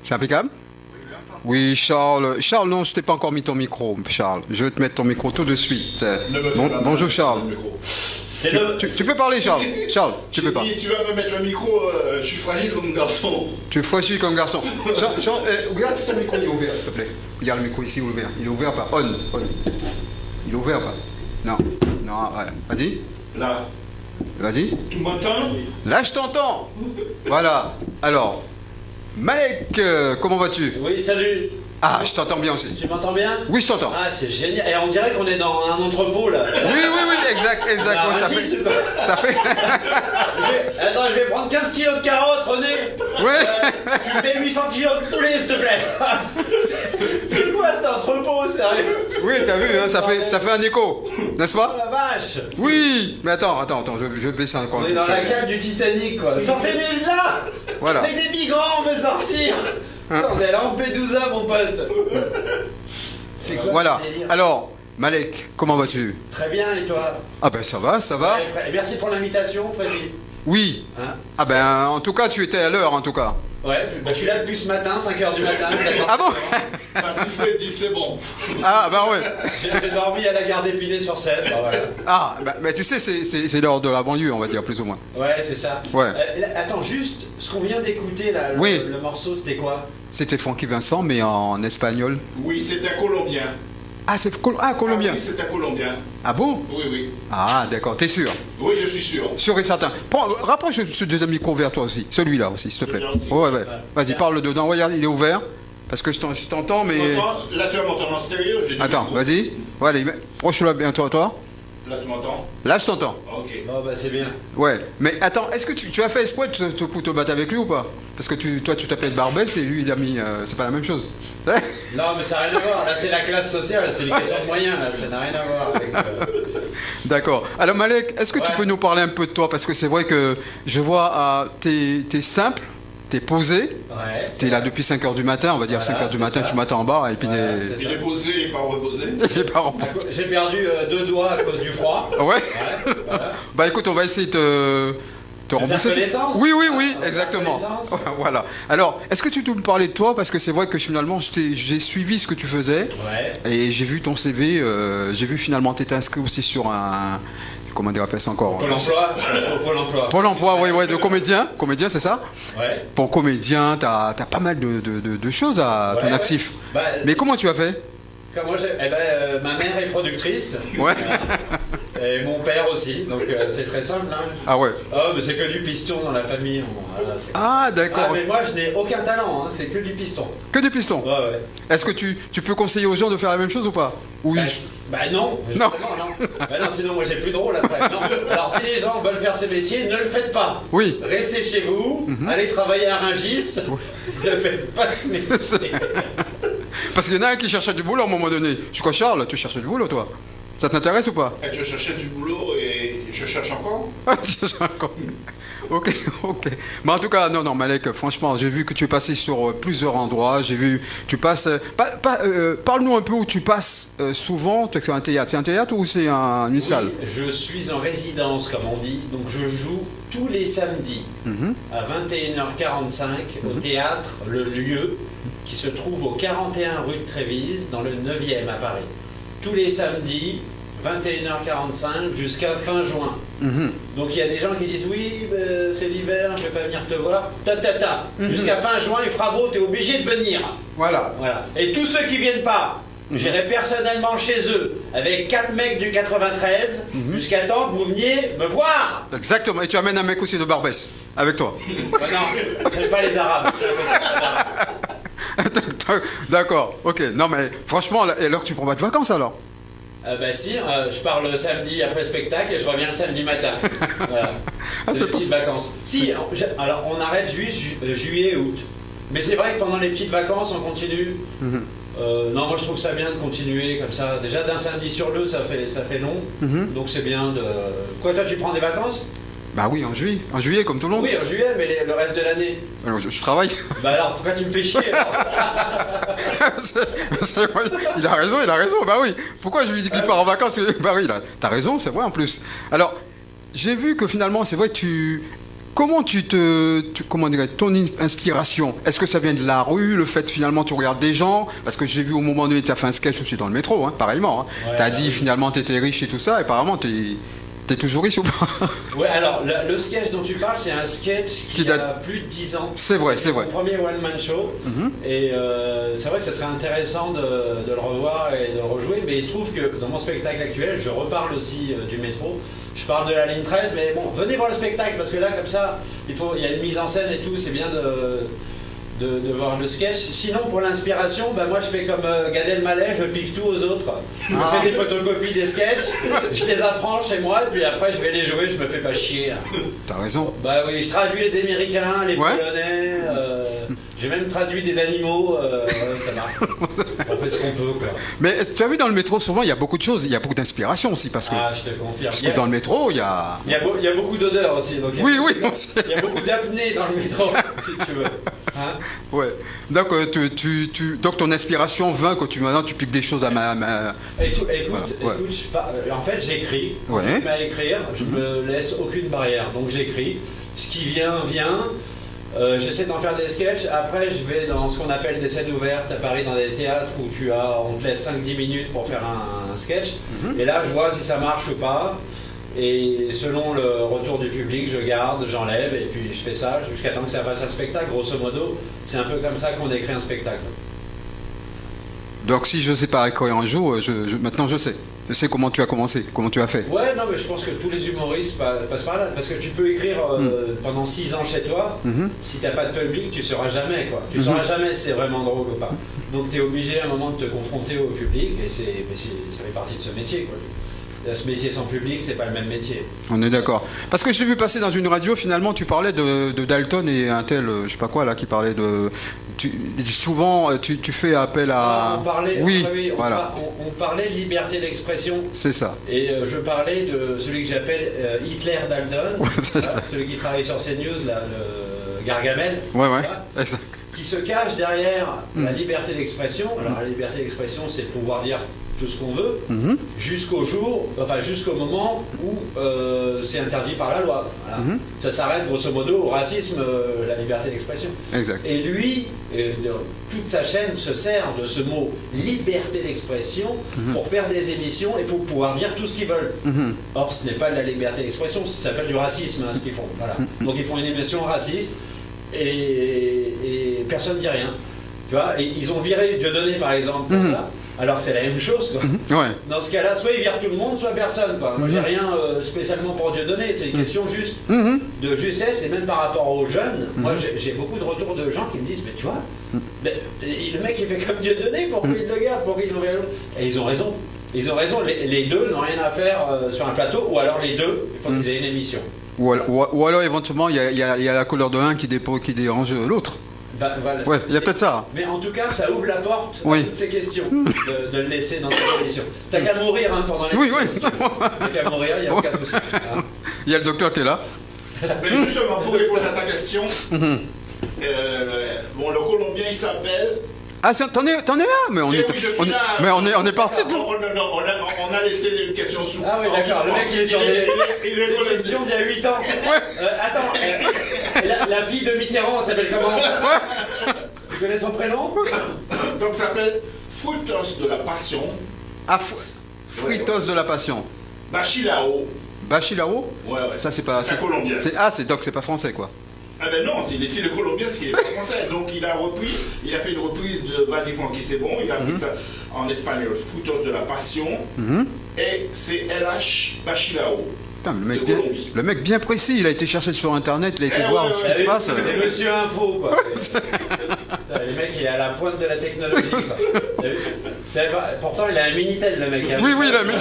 C'est impeccable? Oui, Charles. Charles, non, je t'ai pas encore mis ton micro, Charles. Je vais te mettre ton micro tout de suite. Bonjour, Charles. Tu peux parler, Charles. Charles, tu peux parler. Tu vas me mettre le micro, je suis fragile comme garçon. Tu es fragile comme garçon. Charles, regarde si ton micro est ouvert, s'il te plaît. Regarde le micro ici, ouvert. Il est ouvert ou pas? On. Il est ouvert ou pas? Non. Non, voilà. Vas-y. Là. Vas-y. Tu m'entends? Là, je t'entends. Voilà. Alors, Malek, comment vas-tu? Oui, salut. Ah, je t'entends bien aussi. Tu m'entends bien? Oui, je t'entends. Ah, c'est génial. Et on dirait qu'on est dans un entrepôt, là. Oui, exact. Ouais, ça fait... Attends, je vais prendre 15 kilos de carottes, René. Ouais. Tu me mets 800 kilos de poulet, s'il te plaît. C'est quoi cet entrepôt, sérieux? Oui, t'as vu, hein, ça fait un écho, n'est-ce Oh pas? la vache. Oui. Mais attends, je vais baisser encore. On est dans la cave du Titanic, quoi. Sortez-nous de là. Voilà. Avec des migrants, on veut sortir. Hein. On est à Lampedusa, mon pote. C'est quoi Voilà. ce délire? Alors, Malek, comment vas-tu? Très bien, et toi? Ah ben ça va. Ouais, et merci pour l'invitation, Freddy. Oui. Hein? Ah ben, en tout cas, tu étais à l'heure, en tout cas. Ouais, bah, je suis là depuis ce matin, 5h du matin. Ah bon? Vas-y, Freddy, c'est bon. Ah ben ouais. J'ai dormi à la gare d'Épinay-sur-Seine. Bah, voilà. Ah, ben, mais tu sais, c'est l'heure de la banlieue, on va dire, plus ou moins. Ouais, c'est ça. Ouais. Attends, juste, ce qu'on vient d'écouter, là, Oui. le morceau, c'était quoi? C'était Francky Vincent, mais en espagnol. Oui, c'est un Colombien. Ah, c'est colombien. Ah, oui, c'est un Colombien. Ah bon? Oui. Ah, d'accord, t'es sûr? Oui, je suis sûr. Sûr et certain. Rapproche ce deuxième micro vers toi aussi. Celui-là aussi, s'il te plaît. Celui-là aussi. Ouais. Vas-y, parle dedans. Regarde, il est ouvert. Parce que je t'entends, mais... Tu m'entends? Là, tu vas m'entendre en stéréo. j'ai dit Attends, micro. vas-y. Voilà, proche-le bien, toi. Là, tu m'entends? Là, je t'entends. Ah, ok. Oh, bah, c'est bien. Ouais. Mais attends, est-ce que tu as fait espoir pour te battre avec lui ou pas? Parce que toi, tu t'appelles Barbès et lui, il a mis... c'est pas la même chose. Non, mais ça n'a rien à voir. Là, c'est la classe sociale, c'est les questions de moyens, là. Ça n'a rien à voir avec... D'accord. Alors, Malek, est-ce que tu Ouais. peux nous parler un peu de toi? Parce que c'est vrai que je vois, t'es simple, t'es posé. Ouais. T'es là depuis 5h du matin, on va dire Voilà, 5h du c'est matin, ça. tu m'attends en bas et puis Voilà, les... c'est Il est posé et pas reposé. les parents. J'ai perdu 2 doigts à cause du froid. Ouais. Ouais, voilà. Bah écoute, on va essayer de te rembourser. connaissance. Oui, On va exactement. faire connaissance. Voilà. Alors, est-ce que tu peux me parler de toi? Parce que c'est vrai que finalement, j'ai suivi ce que tu faisais Ouais. et j'ai vu ton CV. J'ai vu finalement, tu étais inscrit aussi sur un. Comment on appelle ça encore? Pôle emploi. Pôle emploi. Pôle emploi, oui, de comédien. Comédien, c'est ça? Ouais. Pour comédien, t'as pas mal de choses à ton Ouais. actif. Bah, Mais comment tu as fait? comment ma mère est productrice. Ouais. Et mon père aussi, donc c'est très simple. Hein. Ah ouais. Oh, mais c'est que du piston dans la famille. Bon, voilà, Ah d'accord. mais moi je n'ai aucun talent, hein, c'est que du piston. Que des pistons. Ouais. Est-ce que tu peux conseiller aux gens de faire la même chose ou pas? Oui. Bah non. Non. Bah non, sinon moi j'ai plus de rôle après. Non. Alors si les gens veulent faire ces métiers, ne le faites pas. Oui. Restez chez vous, allez travailler à Rungis. Ne faites pas ce métier. Parce qu'il y en a un qui cherchait du boulot à un moment donné. Je crois, Charles, tu cherches du boulot, toi? Ça t'intéresse ou pas? Je cherchais du boulot et je cherche encore. Ah, tu cherches encore. Ok. Mais en tout cas, non, Malek, franchement, j'ai vu que tu es passé sur plusieurs endroits. J'ai vu, tu passes. Parle-nous un peu où tu passes souvent. C'est un théâtre. C'est un théâtre ou c'est une salle? Je suis en résidence, comme on dit, donc je joue tous les samedis à 21h45 au théâtre Le Lieu, qui se trouve au 41 rue de Trévise, dans le 9e à Paris. Tous les samedis, 21h45 jusqu'à fin juin. Donc il y a des gens qui disent oui, c'est l'hiver, je vais pas venir te voir. Jusqu'à fin juin, il fera beau, tu es obligé de venir. Voilà. Et tous ceux qui viennent pas, j'irai personnellement chez eux avec 4 mecs du 93 jusqu'à temps que vous veniez me voir. Exactement. Et tu amènes un mec aussi de Barbès avec toi. Non, j'aime pas les Arabes. D'accord. Ok. Non, mais franchement, et alors tu prends pas de vacances alors? Bah si, je pars le samedi après spectacle et je reviens le samedi matin. Voilà. Ah, Des c'est petites vacances. Si, alors on arrête juillet et août. Mais c'est vrai que pendant les petites vacances, on continue. Non, moi je trouve ça bien de continuer comme ça. Déjà d'un samedi sur deux, ça fait long. Donc c'est bien de... Quoi, toi tu prends des vacances? Bah oui, en juillet comme tout le monde. Oui, en juillet, mais le reste de l'année. Alors, je travaille. Bah alors, pourquoi tu me fais chier alors? Il a raison, bah oui. Pourquoi je lui dis qu'il part en vacances? Bah oui, t'as raison, c'est vrai en plus. Alors, j'ai vu que finalement, c'est vrai que comment comment dire, ton inspiration, est-ce que ça vient de la rue, le fait finalement tu regardes des gens, parce que j'ai vu au moment donné tu as fait un sketch aussi dans le métro, hein, pareillement, hein. Ouais, Tu as dit finalement tu étais riche et tout ça, et apparemment t'es toujours riche ou pas? Ouais, alors le sketch dont tu parles, c'est un sketch qui date- a plus de 10 ans. C'est vrai, c'est vrai. Mon premier one-man show. Et c'est vrai que ça serait intéressant de le revoir et de le rejouer. Mais il se trouve que dans mon spectacle actuel, je reparle aussi du métro. Je parle de la ligne 13, mais bon, venez voir le spectacle parce que là, comme ça, il y a une mise en scène et tout. C'est bien de voir le sketch. Sinon, pour l'inspiration, moi je fais comme Gad Elmaleh, je pique tout aux autres. Je me fais des photocopies des sketchs, je les apprends chez moi, puis après je vais les jouer, je me fais pas chier. T'as raison. Bah oui, je traduis les Américains, les Ouais. Polonais, j'ai même traduit des animaux, ça marche. On fait ce qu'on peut, quoi. Mais tu as vu dans le métro, souvent il y a beaucoup de choses, il y a beaucoup d'inspiration aussi, parce que, Ah, je te confirme. parce que dans le métro, il y a... Il y a beaucoup d'odeurs aussi. Donc Oui, oui, on sait. il y a beaucoup d'apnée dans le métro, si tu veux. Hein. Ouais. Donc, donc ton inspiration vint quand maintenant tu piques des choses à ma... Écoute, Voilà, ouais. en fait j'écris. Ouais. Je me mets à écrire, je me laisse aucune barrière. Donc j'écris. Ce qui vient, vient. J'essaie d'en faire des sketchs. Après, je vais dans ce qu'on appelle des scènes ouvertes à Paris, dans des théâtres où on te laisse 5-10 minutes pour faire un sketch. Et là, je vois si ça marche ou pas. Et selon le retour du public, je garde, j'enlève, et puis je fais ça jusqu'à temps que ça fasse un spectacle. Grosso modo, c'est un peu comme ça qu'on écrit un spectacle. Donc si je sais pas écrire un jour, maintenant je sais. Je sais comment tu as commencé, comment tu as fait. Ouais, non, mais je pense que tous les humoristes passent par là. Parce que tu peux écrire pendant 6 ans chez toi. Si t'as pas de public, tu sauras jamais, quoi. Tu sauras jamais si c'est vraiment drôle ou pas. Donc tu es obligé à un moment de te confronter au public. Et ça fait partie de ce métier, quoi. Ce métier sans public, c'est pas le même métier. On est d'accord. Parce que j'ai vu passer dans une radio, finalement, tu parlais de Dalton et un tel, je sais pas quoi, là, qui parlait de... souvent, tu fais appel à... On parlait, oui, on voilà. on parlait de liberté d'expression. C'est ça. Et je parlais de celui que j'appelle Hitler Dalton, C'est ça. celui qui travaille sur CNews, là, le Gargamel. Ouais, Voilà. exact. Qui se cache derrière la liberté d'expression. Alors la liberté d'expression, c'est de pouvoir dire tout ce qu'on veut, jusqu'au moment où c'est interdit par la loi. Voilà. Ça s'arrête grosso modo au racisme, la liberté d'expression. Exact. Et lui, toute sa chaîne se sert de ce mot liberté d'expression pour faire des émissions et pour pouvoir dire tout ce qu'ils veulent. Or, ce n'est pas de la liberté d'expression, ça s'appelle du racisme, hein, ce qu'ils font. Voilà. Donc ils font une émission raciste et personne ne dit rien. Tu vois, et ils ont viré Dieudonné par exemple pour ça, alors que c'est la même chose, quoi. Ouais. Dans ce cas-là, soit ils virent tout le monde, soit personne, quoi. Moi j'ai rien spécialement pour Dieudonné, c'est une question juste de justesse, et même par rapport aux jeunes, moi j'ai beaucoup de retours de gens qui me disent, mais tu vois, le mec il fait comme Dieudonné, pourquoi il le garde, pourquoi il l'envoie à l'autre? Et ils ont raison. Ils ont raison, les deux n'ont rien à faire sur un plateau, ou alors les deux, il faut qu'ils aient une émission. Ou alors éventuellement, il y a la couleur de l'un qui dérange l'autre. Voilà, Ouais, il y a peut-être ça. Mais en tout cas, ça ouvre la porte Oui. à toutes ces questions de le laisser dans cette émission. T'as qu'à mourir pendant l'émission. Oui, oui. si tu veux. T'as qu'à mourir, il n'y a aucun souci. Hein. Il y a le docteur qui est là. Mais justement, pour répondre à ta question, bon, le Colombien, il s'appelle... Ah, t'en es là, mais on Eh est, oui, je suis on, là. mais on est parti. Non, on a laissé une question sous. Ah oui, d'accord. Le mec, il est sur des Il questions d'il y a 8 ans. Attends, la fille de Mitterrand, elle s'appelle comment? Tu connais son prénom? Donc, ça s'appelle Frutos de la Passion, Ah, Fritos de la Passion. Bachilao. Bachilao. Ouais. Ça, c'est pas. C'est colombien. Donc c'est pas français, quoi. Ah ben non, c'est le Colombien, ce qui est pas français. Donc il a fait une reprise de Vas-y Francky, c'est bon. Il a pris ça en espagnol, Frutos de la Passion. Et c'est LH Bachilao. Putain, De Colombie. le mec bien précis, il a été chercher sur internet, il a été Eh voir ouais, ce ouais, qui se passe. C'est Monsieur Info, quoi. Le mec, il est à la pointe de la technologie, quoi. T'as vu? Pourtant, il a un Minitel, le mec. Hein. Oui, il a mis. Mis.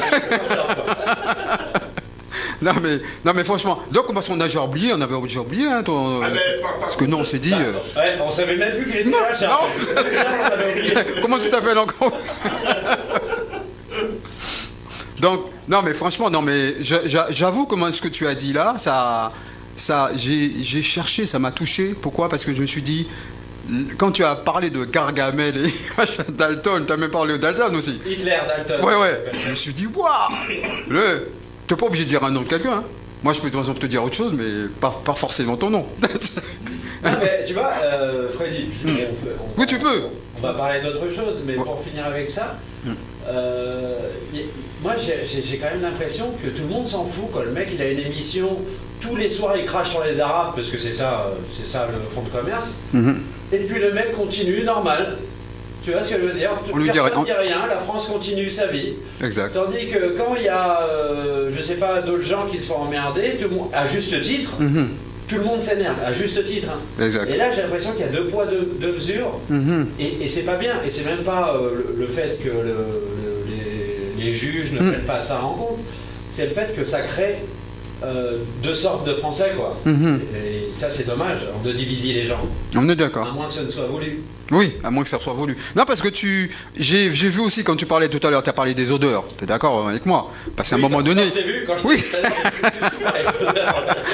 Non mais franchement, donc parce qu'on a déjà oublié, on avait déjà oublié, hein, parce que nous on s'est dit. Ouais, on savait même plus qu'il était là, Charles. On avait oublié. Comment tu t'appelles encore? Donc, non mais franchement, non mais j'avoue comment ce que tu as dit là, j'ai cherché, ça m'a touché. Pourquoi? Parce que je me suis dit, quand tu as parlé de Gargamel et Dalton, tu as même parlé de Dalton aussi. Hitler, Dalton. Ouais. Je me suis dit, waouh! T'es pas obligé de dire un nom de quelqu'un, hein. Moi, je peux par exemple te dire autre chose, mais pas forcément ton nom. Non, mais tu vois, Freddy, Oui, tu peux. On va parler d'autre chose, mais pour finir avec ça, moi j'ai quand même l'impression que tout le monde s'en fout. Quand le mec il a une émission, tous les soirs il crache sur les Arabes, parce que c'est ça le fonds de commerce, et puis le mec continue normal. Tu vois ce que je veux dire? Personne ne dit rien, la France continue sa vie. Exact. Tandis que quand il y a, je sais pas, d'autres gens qui se font emmerder, tout le monde, à juste titre, tout le monde s'énerve, à juste titre. Hein. Exact. Et là, j'ai l'impression qu'il y a deux poids, deux mesures, et c'est pas bien. Et c'est même pas le fait que les juges ne prennent pas ça en compte, c'est le fait que ça crée deux sortes de Français, quoi. Et ça, c'est dommage, de diviser les gens. On est d'accord. À moins que ça ne soit voulu. Oui, à moins que ça soit voulu. Non, parce que j'ai vu aussi quand tu parlais tout à l'heure, tu as parlé des odeurs. Tu es d'accord avec moi? Parce qu'à un moment donné. Quand je t'ai vu, oui.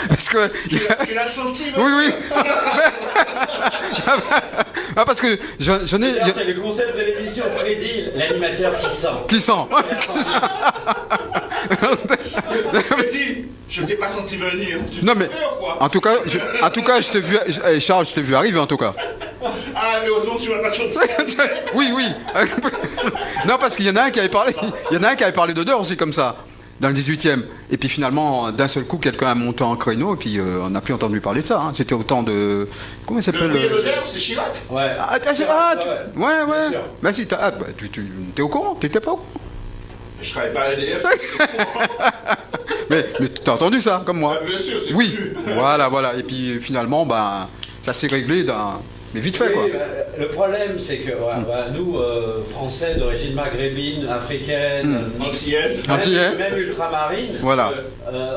Parce que. Tu l'as senti, oui, oui. Ah, parce que j'en ai. C'est le concept de l'émission, Freddy, l'animateur qui sent. Qui sent. Freddy, je ne t'ai pas senti venir. Non, mais. En tout cas, je t'ai vu. Charles, je t'ai vu arriver en tout cas. Ah, mais heureusement que tu m'as pas senti. Oui, oui. Non, parce qu'il y en a un qui avait parlé. Il y en a un qui avait parlé d'odeur aussi comme ça, dans le 18e. Et puis finalement, d'un seul coup, quelqu'un a monté en créneau et puis on n'a plus entendu parler de ça. Hein. C'était au temps de. Comment il s'appelle l'odeur, c'est Chirac. Ouais. Ouais. Bah si, tu t'es au courant? T'étais pas au courant? Je travaille pas à l'ADF. mais t'as entendu ça, comme moi? Bien sûr, c'est oui. plus. Voilà. Et puis finalement, ben, ça s'est réglé mais vite fait, quoi. Le problème, c'est que nous, Français d'origine maghrébine, africaine, antillaise, même ultramarine, voilà.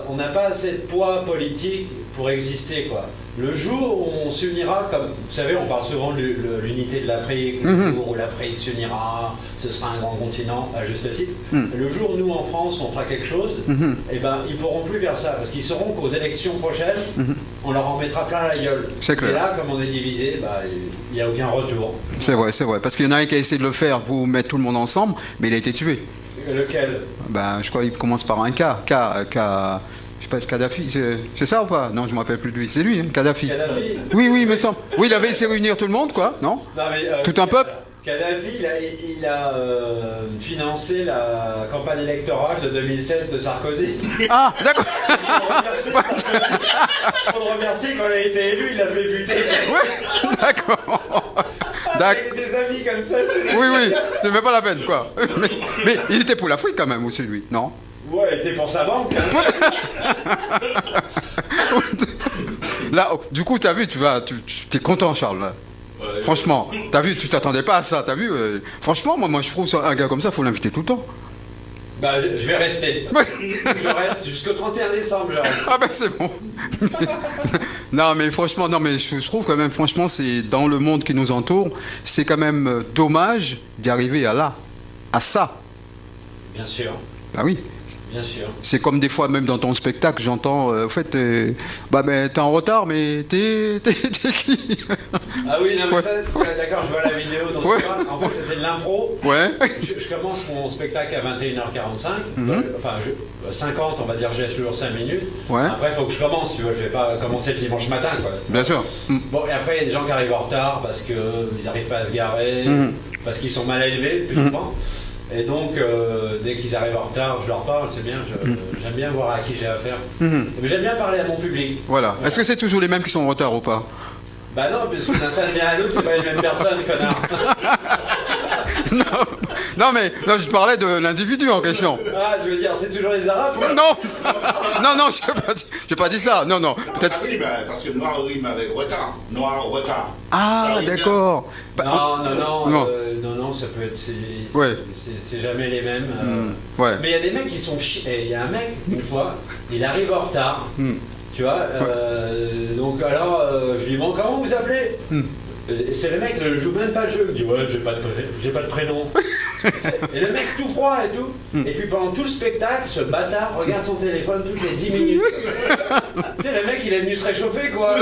On n'a pas assez de poids politique pour exister, quoi. Le jour où on s'unira, comme vous savez, on parle souvent de l'unité de l'Afrique, le jour où l'Afrique s'unira, ce sera un grand continent, à juste titre. Le jour où nous, en France, on fera quelque chose, eh ben, ils ne pourront plus faire ça, parce qu'ils sauront qu'aux élections prochaines, on leur en mettra plein la gueule. C'est clair. Et là, comme on est divisé, bah, il n'y a aucun retour. C'est vrai. Parce qu'il y en a un qui a essayé de le faire pour mettre tout le monde ensemble, mais il a été tué. Lequel? Ben, je crois qu'il commence par un K. Je sais pas, Kadhafi, c'est ça ou pas? Non, je me rappelle plus de lui. C'est lui, hein, Kadhafi. Kadhafi? Oui, mais semble. Oui, il avait essayé de réunir tout le monde, quoi, non, mais, tout un peuple. Kadhafi, il a financé la campagne électorale de 2007 de Sarkozy. Ah, d'accord. Pour le remercier, quand il a été élu, il l'a fait buter. Ouais, d'accord. Avec des amis comme ça. Oui, c'est même pas la peine, quoi. Mais il était pour l'Afrique quand même aussi, lui, non? Ouais, il était pour sa banque. Là, du coup, t'as vu, tu es content, Charles. Là. Franchement, t'as vu, tu t'attendais pas à ça, t'as vu. Franchement, moi, je trouve un gars comme ça, faut l'inviter tout le temps. Bah, je vais rester. Je reste jusqu'au 31 décembre, je reste. Ah ben c'est bon. Non mais franchement, je trouve quand même, franchement, c'est dans le monde qui nous entoure, c'est quand même dommage d'y arriver à ça. Bien sûr. Bah oui. Bien sûr. C'est comme des fois, même dans ton spectacle, j'entends, au fait, t'es en retard, mais t'es qui? Ah oui, non, mais ça, d'accord, je vois la vidéo dont tu parles. En fait, c'était de l'impro. Ouais. Je commence mon spectacle à 21h45. Enfin, 50, on va dire, je laisse toujours 5 minutes. Ouais. Après, il faut que je commence, tu vois, je vais pas commencer le dimanche matin, quoi. Bien sûr. Bon, et après, il y a des gens qui arrivent en retard parce qu'ils n'arrivent pas à se garer, parce qu'ils sont mal élevés, plus souvent. Et donc, dès qu'ils arrivent en retard, je leur parle, c'est bien, j'aime bien voir à qui j'ai affaire. Mais j'aime bien parler à mon public. Voilà. Est-ce que c'est toujours les mêmes qui sont en retard ou pas? Bah non, parce que d'un samedi vient à l'autre, c'est pas les mêmes personnes, connard. Non, mais je parlais de l'individu en question. Ah, je veux dire, c'est toujours les Arabes? Non, j'ai pas dit ça. Non, peut-être. Ah oui, bah, parce que noir rime avec retard. Noir, retard. Ah, d'accord. Non, ça peut être. C'est jamais les mêmes. Ouais. Mais il y a des mecs qui sont il y a un mec, une fois, il arrive en retard. Tu vois, donc alors, je lui demande comment vous appelez. C'est le mec, ne joue même pas le jeu. Il me dit ouais, j'ai pas de prénom. Et le mec tout froid et tout. Et puis pendant tout le spectacle, ce bâtard regarde son téléphone toutes les 10 minutes. Tu sais, le mec il est venu se réchauffer quoi.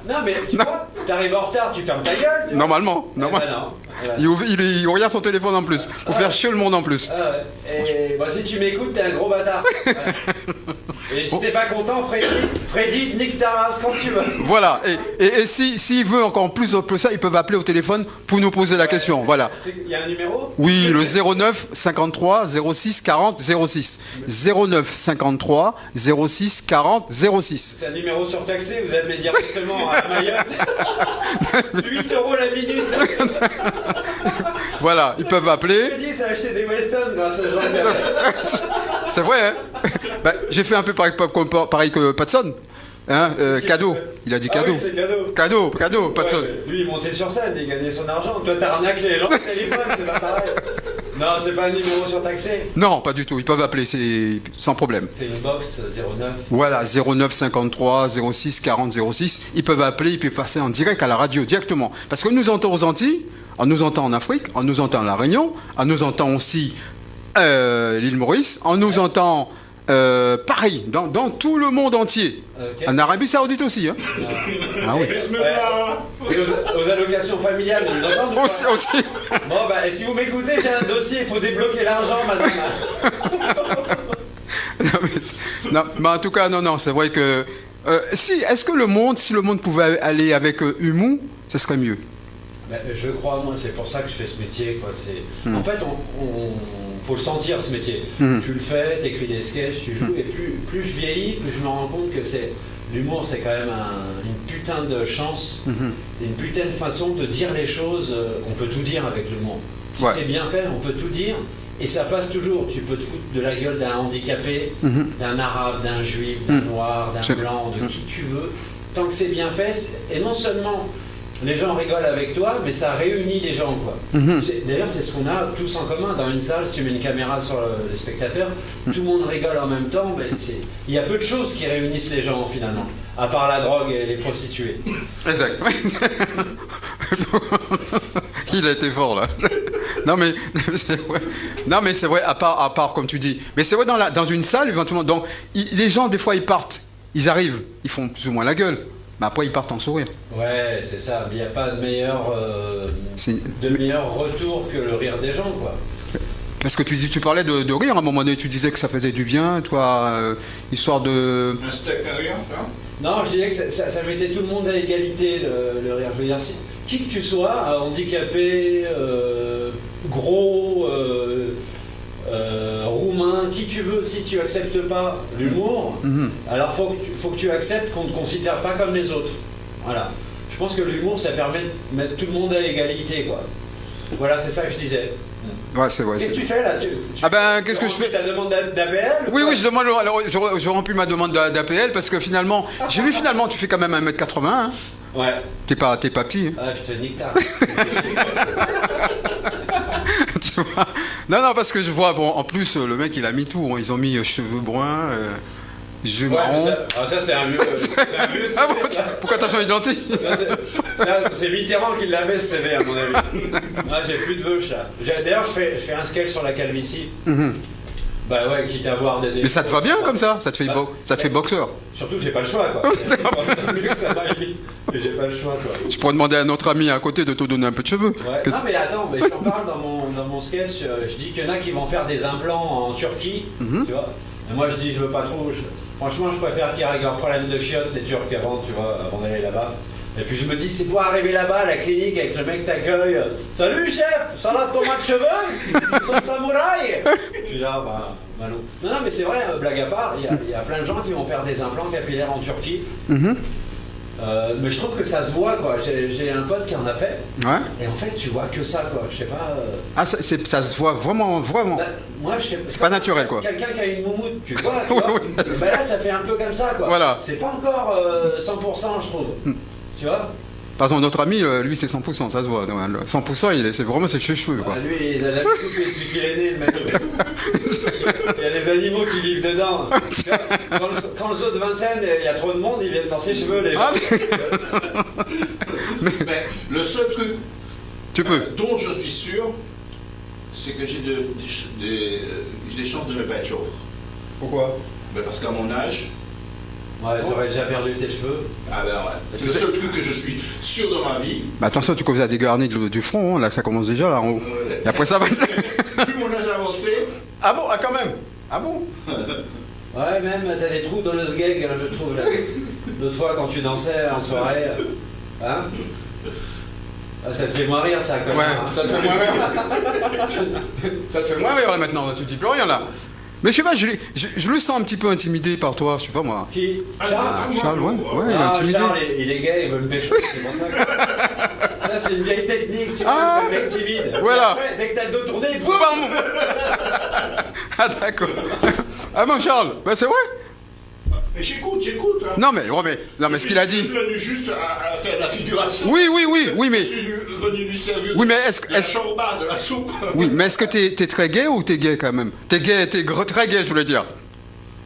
Non mais tu vois, t'arrives en retard, tu fermes ta gueule. Tu vois. Normalement. Eh ben non. Voilà. Il regarde son téléphone en plus. Pour faire chier le monde en plus. Ah ouais. Et bah, si tu m'écoutes, t'es un gros bâtard. Voilà. Et si t'es pas content, Freddy, nique ta race quand tu veux. Voilà. Et s'il veut encore plus que ça, ils peuvent appeler au téléphone pour nous poser la question. Voilà. Il y a un numéro? Oui, le 09 53 06 40 06. 09 53 06 40 06. C'est un numéro surtaxé, vous appelez directement à Mayotte. 8 € la minute. Voilà, ils peuvent appeler. Je dis, ça a acheté des Weston grâce à Jean Berlet. C'est vrai, hein. Bah, j'ai fait un peu pareil que Patson. Hein, cadeau. Il a dit cadeau. Ah oui, c'est cadeau. Cadeau, Patson. Ouais, lui, il montait sur scène, il gagnait son argent. Toi, t'arnaques les gens au téléphone, c'est pas pareil. Non, c'est pas un numéro surtaxé. Non, pas du tout. Ils peuvent appeler, c'est sans problème. C'est une box 09. Voilà, 09 53 06 40 06. Ils peuvent appeler, ils peuvent passer en direct à la radio directement. Parce qu'on nous entend aux Antilles, on nous entend en Afrique, on nous entend à La Réunion, on nous entend aussi l'île Maurice, on nous entend pareil, dans tout le monde entier. Okay. En Arabie Saoudite aussi. Hein. Ah oui. Ouais. Aux allocations familiales, vous entendez ou pas? Aussi. Bon, bah, et si vous m'écoutez, j'ai un dossier, il faut débloquer l'argent, madame. Non, mais en tout cas, non, c'est vrai que... est-ce que si le monde pouvait aller avec humour, ce serait mieux? Ben, je crois, moi, c'est pour ça que je fais ce métier, quoi. En fait, faut le sentir, ce métier. Tu le fais, t'écris des sketchs, tu joues, et plus je vieillis, plus je me rends compte que l'humour, c'est quand même une putain de chance, une putain de façon de dire les choses. On peut tout dire avec l'humour. Si c'est bien fait, on peut tout dire, et ça passe toujours. Tu peux te foutre de la gueule d'un handicapé, d'un arabe, d'un juif, d'un noir, d'un blanc, de qui tu veux. Tant que c'est bien fait, et non seulement... les gens rigolent avec toi, mais ça réunit les gens, quoi. D'ailleurs, c'est ce qu'on a tous en commun. Dans une salle, si tu mets une caméra sur les spectateurs, tout le monde rigole en même temps. Mais il y a peu de choses qui réunissent les gens, finalement. À part la drogue et les prostituées. Exact. Il a été fort, là. Non, mais c'est vrai. Non, mais c'est vrai, à part, comme tu dis. Mais c'est vrai, dans une salle, éventuellement. Donc, les gens, des fois, ils partent. Ils arrivent. Ils font plus ou moins la gueule. Mais après, ils partent en sourire. Ouais, c'est ça. Il n'y a pas de meilleur retour que le rire des gens, quoi. Parce que tu parlais de rire à un moment donné, tu disais que ça faisait du bien, toi, histoire de... Un steak à rire, ça? Non, je disais que ça mettait tout le monde à égalité, le rire. Je veux dire, qui que tu sois, handicapé, gros, roumain, qui tu veux, si tu acceptes pas l'humour, alors faut que tu acceptes qu'on ne te considère pas comme les autres. Voilà. Je pense que l'humour, ça permet de mettre tout le monde à égalité, quoi. Voilà, c'est ça que je disais. Ouais, c'est vrai. Qu'est-ce que tu fais là? Qu'est-ce que je fais? Ta demande d'APL? Oui, je demande. Alors, je remplis ma demande d'APL parce que finalement, j'ai vu finalement, tu fais quand même 1m80. Hein. Ouais. T'es pas petit. Hein. Ah, je te nique ta. Tu vois? Non, parce que je vois, bon, en plus, le mec, il a mis tout. Hein. Ils ont mis cheveux bruns, yeux marrons. Ça, c'est un vieux. Ah bon, pourquoi t'as changé de lentille? C'est Mitterrand qui l'avait, ce CV, à mon avis. Moi, j'ai plus de veuche, là. D'ailleurs, je fais un sketch sur la calvitie. Bah ouais, quitte à voir des... Mais ça te va bien comme ça? Ça te fait boxeur? Surtout, j'ai pas le choix, quoi. Ça m'a mis. Mais j'ai pas le choix, quoi. Je pourrais demander à notre ami à côté de te donner un peu de cheveux. Ouais. Non, mais attends, j'en parle dans mon sketch. Je dis qu'il y en a qui vont faire des implants en Turquie, tu vois. Et moi, je dis, je veux pas trop. Franchement, je préfère qu'ils règlent leurs problèmes de chiottes, les Turcs, avant, tu vois, avant d'aller là-bas. Et puis je me dis, c'est pour arriver là-bas à la clinique avec le mec t'accueille. Salut chef, salade tomate cheveux, son samouraï. Puis là, Malo. Non, mais c'est vrai, blague à part, il y a plein de gens qui vont faire des implants capillaires en Turquie. Mais je trouve que ça se voit, quoi. J'ai un pote qui en a fait. Ouais. Et en fait, tu vois que ça, quoi. Je sais pas. Ah, ça se voit vraiment. Bah, moi, je sais pas. C'est pas naturel, quoi. Quelqu'un qui a une moumoute, tu vois. Tu vois bah là, ça fait un peu comme ça, quoi. Voilà. C'est pas encore 100%, je trouve. Tu vois. Par exemple, notre ami, lui, c'est 100%, ça se voit. 100%, c'est vraiment ses cheveux, quoi. Lui, il a coupé depuis qu'il est né, le mec. Il y a des animaux qui vivent dedans. Quand le zoo de Vincennes, il y a trop de monde, ils viennent dans ses cheveux, les gens. Mais le seul truc dont je suis sûr, c'est que j'ai des chances de ne pas être chauve. Pourquoi? Parce qu'à mon âge, Ouais, t'aurais déjà perdu tes cheveux. Ah ben ouais. C'est le seul truc que je suis sûr de ma vie. Bah attention, tu commences à dégarnir du front, hein. Là ça commence déjà là en haut. Et après ça va. Plus mon âge avancé. Ah bon, ah quand même. Ah bon. Ouais, même t'as des trous dans le sgeg, je trouve. L'autre fois quand tu dansais en soirée. Hein? Ah, ça te fait moins rire ça quand même. Ouais, Hein. ça te fait moins rire. Ça te fait moins rire là maintenant, tu dis plus rien là. Mais je sais pas, je le sens un petit peu intimidé par toi, je sais pas moi. Qui? Ah, Charles, ouais, il est Ah, intimidé. Charles, il est gay, il veut me pécho, c'est pour ça que... Ça, c'est une vieille technique, tu vois, Ah, le mec timide. voilà. Et après, dès que t'as le dos tourné, boum. Pardon. Ah d'accord. Ah bon Charles, bah c'est vrai. Mais j'écoute. Hein. Non mais ce qu'il a Je dit. suis venu juste à faire la figuration. Oui mais. Je suis venu lui servir Oui, mais de la chorba, de la soupe. Oui, mais est-ce que t'es très gay ou t'es gay quand même? T'es gay, très gay, je voulais dire.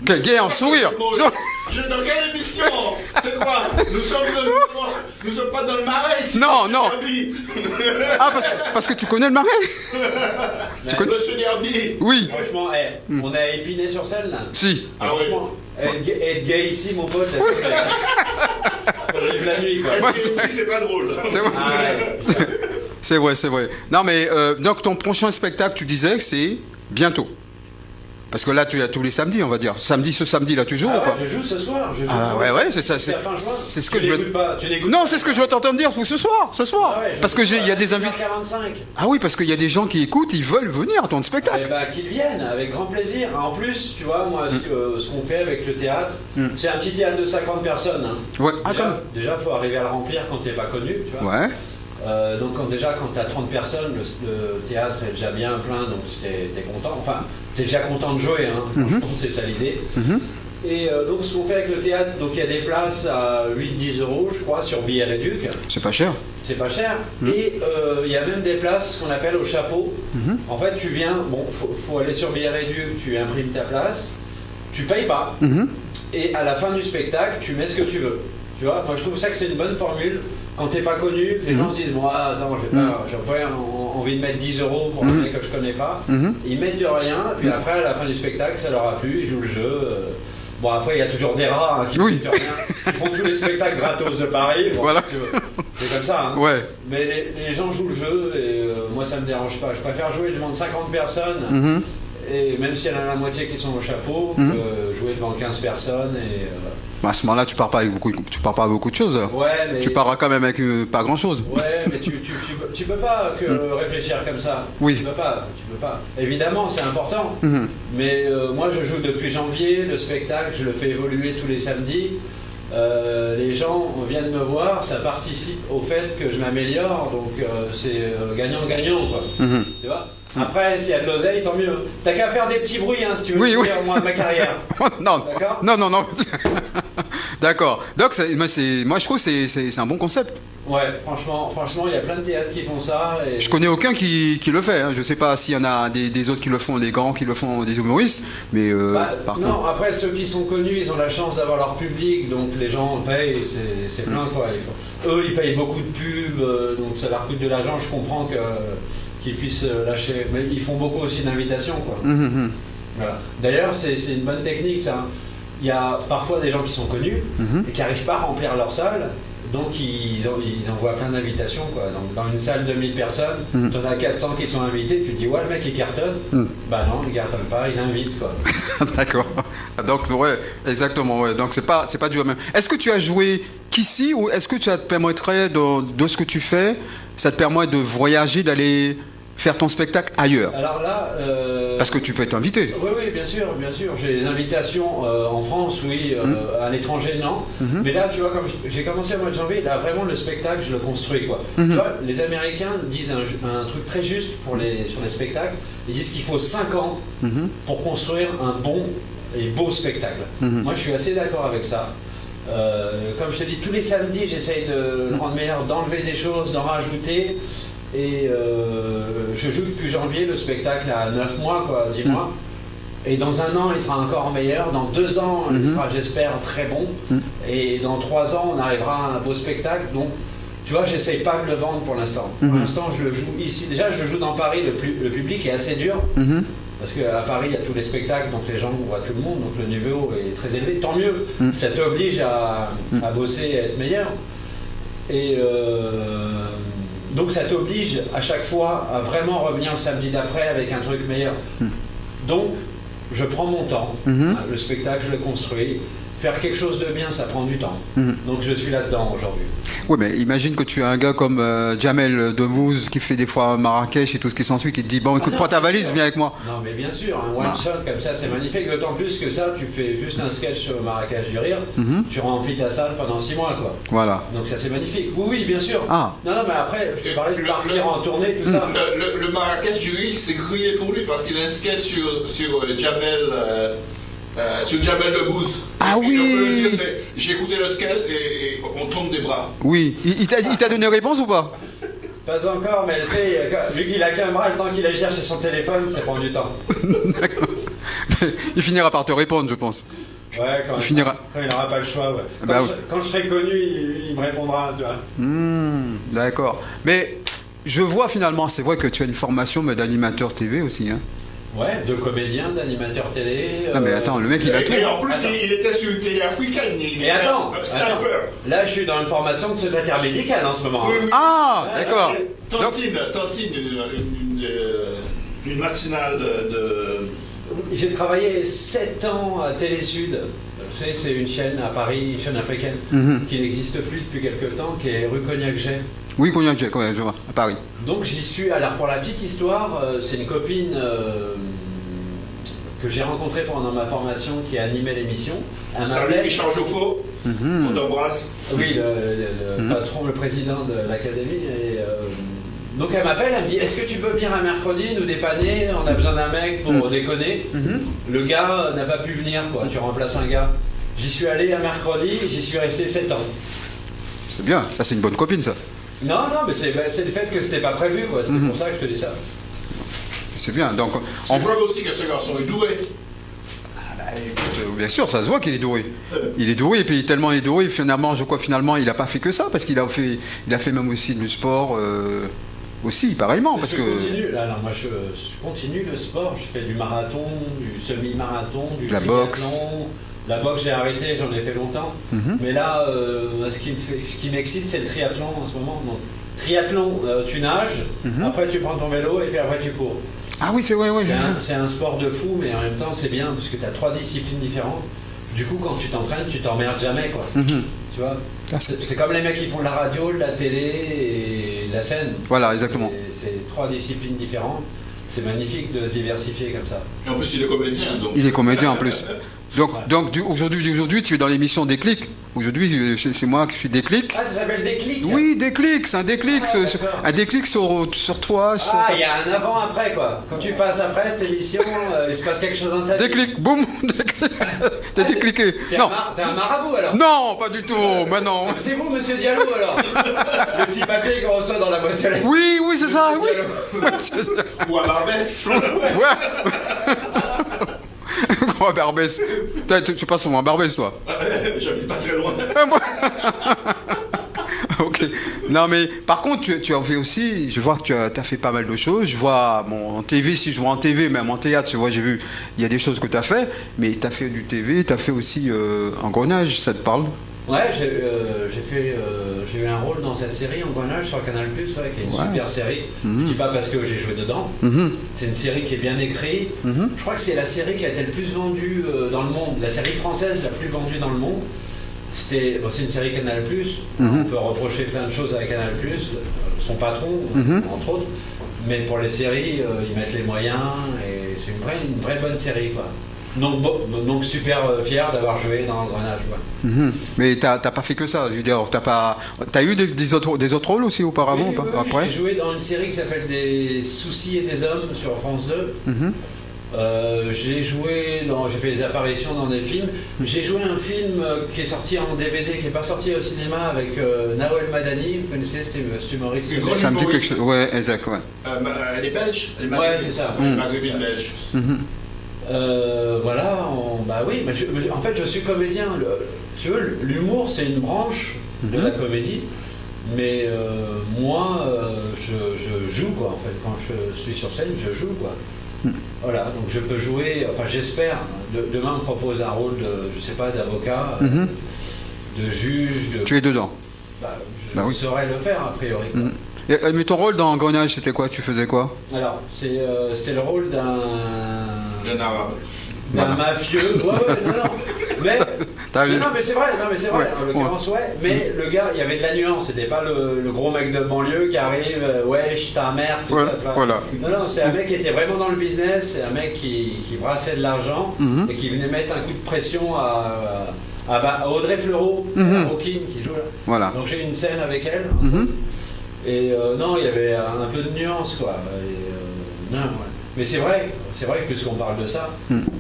Gay en sourire. Dans quelle émission? C'est quoi? Nous sommes pas dans le marais ici. Non. Derby. Ah, parce que tu connais le marais? Monsieur Derby. Oui. Franchement, on est à Épinay-sur-Seine là. Si. Ah oui. Franchement, être gay ici, mon pote, faut vivre la nuit quoi. Ouais, Et aussi, c'est pas drôle. C'est vrai. Ah, ouais. C'est vrai. Non mais donc ton prochain spectacle, tu disais que c'est bientôt. Parce que là, tu as tous les samedis, on va dire. Ce samedi là toujours Ah ou pas? ouais, je joue ce soir. Ah ouais, c'est ça. C'est ce que je veux. Tu n'écoutes Non, pas. c'est ce que je veux t'entendre dire pour ce soir. Ah ouais, Parce que il y a des invités. 45. Ah oui, parce qu'il y a des gens qui écoutent, ils veulent venir à ton Eh spectacle. ben, qu'ils viennent, avec grand plaisir. En plus, tu vois, moi, ce qu'on fait avec le théâtre, c'est un petit théâtre de 50 personnes. Hein. Ouais. Ah, quand même. Déjà, faut arriver à le remplir quand t'es pas connu, tu vois. Ouais. Donc quand tu as 30 personnes, le théâtre est déjà bien plein, donc t'es content. Enfin, t'es déjà content de jouer, hein. Franchement, c'est ça l'idée. Et donc ce qu'on fait avec le théâtre, donc il y a des places à 8-10 euros, je crois, sur Billet Réduc. C'est pas cher. C'est pas cher. Et il y a même des places qu'on appelle au chapeau. En fait, tu viens, bon, faut aller sur Billet Réduc, tu imprimes ta place, tu payes pas. Et à la fin du spectacle, tu mets ce que tu veux. Tu vois, moi je trouve ça que c'est une bonne formule. Quand t'es pas connu, les gens se disent bon, attends, j'ai pas envie de mettre 10 euros pour un mec que je connais pas. Ils mettent de rien, puis après à la fin du spectacle, ça leur a plu, ils jouent le jeu. Bon, après il y a toujours des rats hein, qui ne mettent rien. Ils font tous les spectacles gratos de Paris. Bon, Voilà. C'est comme ça. Hein. Ouais. Mais les gens jouent le jeu et moi ça me dérange pas. Je préfère jouer devant 50 personnes. Et même s'il y en a la moitié qui sont au chapeau, jouer devant 15 personnes et. À ce moment-là, tu pars pas avec beaucoup de choses. Ouais, mais... Tu pars quand même avec pas grand-chose. Ouais, mais tu peux pas réfléchir comme ça. Oui. Tu peux pas. Évidemment, c'est important. Mais moi, je joue depuis janvier. Le spectacle, je le fais évoluer tous les samedis. Les gens viennent me voir, ça participe au fait que je m'améliore, donc c'est gagnant-gagnant, quoi. Tu vois. Après, s'il y a de l'oseille, tant mieux. T'as qu'à faire des petits bruits, hein, si tu veux dire moi ma carrière. Non. D'accord. Non. D'accord. Donc, moi, je trouve que c'est un bon concept. Ouais, franchement, il y a plein de théâtres qui font ça. Et... Je connais aucun qui le fait. Hein. Je sais pas s'il y en a des autres qui le font, des grands qui le font, des humoristes. Mais par non, contre... après ceux qui sont connus, ils ont la chance d'avoir leur public, donc les gens payent, c'est plein quoi. Eux, ils payent beaucoup de pubs, donc ça leur coûte de l'argent. Je comprends qu'ils puissent lâcher, mais ils font beaucoup aussi d'invitations quoi. Voilà. D'ailleurs, c'est une bonne technique ça. Il y a parfois des gens qui sont connus et qui n'arrivent pas à remplir leur salle. Donc ils envoient plein d'invitations quoi. Donc, dans une salle de 1000 personnes, tu en as 400 qui sont invités, tu te dis ouais le mec il cartonne. Bah non, il cartonne pas, il invite quoi. D'accord. Donc ouais, exactement. Ouais. Donc c'est pas du même. Est-ce que tu as joué qu'ici ou est-ce que ça te permettrait de ce que tu fais, ça te permet de voyager, d'aller faire ton spectacle ailleurs? Alors là, parce que tu peux être invité. Oui, bien sûr. J'ai des invitations en France, oui, à l'étranger, non. Mais là, tu vois, comme j'ai commencé au mois de janvier, là, vraiment, le spectacle, je le construis, quoi. Tu vois, les Américains disent un truc très juste sur les spectacles. Ils disent qu'il faut 5 ans pour construire un bon et beau spectacle. Moi, je suis assez d'accord avec ça. Comme je te dis, tous les samedis, j'essaye de le rendre meilleur, d'enlever des choses, d'en rajouter. Et je joue depuis janvier le spectacle à 9 mois, quoi, 10 mois. Et dans 1 an, il sera encore meilleur. Dans 2 ans, il sera, j'espère, très bon. Et dans 3 ans, on arrivera à un beau spectacle. Donc, tu vois, j'essaye pas de le vendre pour l'instant. Pour l'instant, je le joue ici. Déjà, je le joue dans Paris. Le public est assez dur. Parce qu'à Paris, il y a tous les spectacles, donc les gens voient tout le monde, donc le niveau est très élevé. Tant mieux, ça t'oblige à bosser et à être meilleur. Et donc ça t'oblige à chaque fois à vraiment revenir le samedi d'après avec un truc meilleur. Donc je prends mon temps, hein, le spectacle je le construis. Faire quelque chose de bien, ça prend du temps. Donc je suis là-dedans aujourd'hui. Oui, mais imagine que tu as un gars comme Jamel Debbouze qui fait des fois Marrakech et tout ce qui s'ensuit, qui te dit bon, écoute, prends ta valise, viens avec moi. Non, mais bien sûr, un one-shot comme ça, c'est magnifique. D'autant plus que ça, tu fais juste un sketch sur Marrakech du rire, tu remplis ta salle pendant 6 mois, quoi. Voilà. Donc ça, c'est magnifique. Oui, oui, bien sûr. Ah. Non, mais après, je te parlais de partir en tournée, tout ça. Le Marrakech du rire, c'est grillé pour lui parce qu'il a un sketch sur Jamel. Sur Jamel Debbouze. Ah et oui. J'ai écouté le sketch et on tourne des bras. Oui. Il t'a donné réponse ou pas? Pas encore, mais tu sais, vu qu'il a qu'un bras, le temps qu'il aille chercher son téléphone, ça prend du temps. D'accord. Il finira par te répondre, je pense. Ouais, quand il n'aura pas le choix. Ouais. Quand je serai connu, il me répondra, tu vois. D'accord. Mais je vois finalement, c'est vrai que tu as une formation d'animateur TV aussi, hein. Ouais, de comédien, d'animateur télé. Non mais attends, le mec il a tout. Et en plus, il était sur une télé africaine. Et attends, là je suis dans une formation de secrétaire médical en ce moment. Oui, oui. Ah, d'accord. Tantine, une matinale de... J'ai travaillé 7 ans à Télé Sud. Tu sais, c'est une chaîne à Paris, une chaîne africaine, qui n'existe plus depuis quelques temps, qui est rue Cognac-Jet. Oui, Cognac-Jet, je vois, à Paris. Donc j'y suis. Alors pour la petite histoire, c'est une copine que j'ai rencontrée pendant ma formation qui a animé l'émission. Salut Richard Joffo, on t'embrasse. Oui, le patron, le président de l'académie. Donc elle m'appelle, elle me dit est-ce que tu peux venir un mercredi nous dépanner, on a besoin d'un mec pour déconner. Le gars n'a pas pu venir, quoi. Tu remplaces un gars. J'y suis allé un mercredi, j'y suis resté 7 ans. C'est bien, ça c'est une bonne copine ça. Non, mais c'est le fait que c'était pas prévu, quoi. C'est pour ça que je te dis ça. C'est bien, donc... C'est vrai aussi que ce garçon est doué. Écoute, bien sûr, ça se voit qu'il est doué. Il est doué, et puis tellement il est doué, finalement, je crois finalement, il n'a pas fait que ça, parce qu'il a fait même aussi du sport, aussi, pareillement, parce que... Moi, je continue le sport, je fais du marathon, du semi-marathon, du la boxe. La boxe, j'ai arrêté, j'en ai fait longtemps. Mais là, ce qui m'excite, c'est le triathlon en ce moment. Donc, triathlon, tu nages, après tu prends ton vélo et puis après tu cours. Ah oui, c'est vrai, ouais. C'est un sport de fou, mais en même temps, c'est bien parce que tu as 3 disciplines différentes. Du coup, quand tu t'entraînes, tu t'emmerdes jamais, quoi. Tu vois, c'est comme les mecs qui font de la radio, de la télé et de la scène. Voilà, exactement. C'est 3 disciplines différentes. C'est magnifique de se diversifier comme ça. Et en plus, il est comédien. Donc... Il est comédien en plus. Donc aujourd'hui, tu es dans l'émission Déclic. Aujourd'hui, c'est moi qui suis Déclic. Ah, ça s'appelle Déclic? Oui, Déclic, c'est un déclic. Un déclic sur toi. Ah, il y a un avant-après, quoi. Quand tu passes après cette émission, il se passe quelque chose dans ta vie. Déclic, boum, déclic. T'es décliqué. Non. T'es un marabout, alors? Non, pas du tout, mais non. C'est vous, monsieur Diallo, alors? Le petit papier qu'on reçoit dans la boîte à lettres. Oui, c'est ça, oui. Ou à Barbès. Ouais. Gros Barbès. Tu passes souvent à Barbès, toi? J'habite pas très loin. Ok. Non, mais par contre, tu as fait aussi, je vois que tu as fait pas mal de choses. Je vois, en TV, si je vois en TV, même en théâtre, tu vois, j'ai vu, il y a des choses que tu as fait, mais tu as fait du TV, tu as fait aussi Engrenage, ça te parle? Ouais, j'ai eu un rôle dans cette série Engrenage sur Canal+, qui est une super série. Je dis pas parce que j'ai joué dedans. C'est une série qui est bien écrite. Je crois que c'est la série qui a été le plus vendue dans le monde, la série française la plus vendue dans le monde. C'est une série Canal+. On peut reprocher plein de choses à Canal+, son patron, entre autres. Mais pour les séries, ils mettent les moyens et c'est une vraie bonne série, quoi. Donc super fier d'avoir joué dans Engrenage. Mais t'as pas fait que ça, je veux dire, t'as eu des autres rôles aussi auparavant? Oui, après j'ai joué dans une série qui s'appelle Des soucis et des hommes sur France 2. J'ai fait des apparitions dans des films. J'ai joué un film qui est sorti en DVD, qui n'est pas sorti au cinéma, avec Nawel Madani. Vous connaissez cet humoriste? Ça me dit quelque chose. Ouais, exact, ouais. Elle est belge? Ouais, c'est ça. Maghrébine belge. En fait, je suis comédien. Tu veux, l'humour, c'est une branche de la comédie, mais moi, je joue, quoi. En fait, quand je suis sur scène, je joue, quoi. Voilà, donc je peux jouer, enfin j'espère, demain on me propose un rôle de, je sais pas, d'avocat, de juge, de... Tu es dedans. Je saurais le faire a priori. Mais ton rôle dans Engrenage, c'était quoi? Tu faisais quoi? Alors, c'était le rôle d'un arabe. D'un mafieux. Ouais, non. Mais, non, mais c'est vrai, en l'occurrence, ouais. Mais le gars, il y avait de la nuance, c'était pas le gros mec de banlieue qui arrive, wesh, ta mère, tout ça. Voilà. Non, c'était un mec qui était vraiment dans le business, un mec qui brassait de l'argent et qui venait mettre un coup de pression à Audrey Fleurot, à Rockin, qui joue là. Voilà. Donc j'ai eu une scène avec elle. Et non, il y avait un peu de nuance, quoi. Non, ouais. Mais c'est vrai que puisqu'on parle de ça,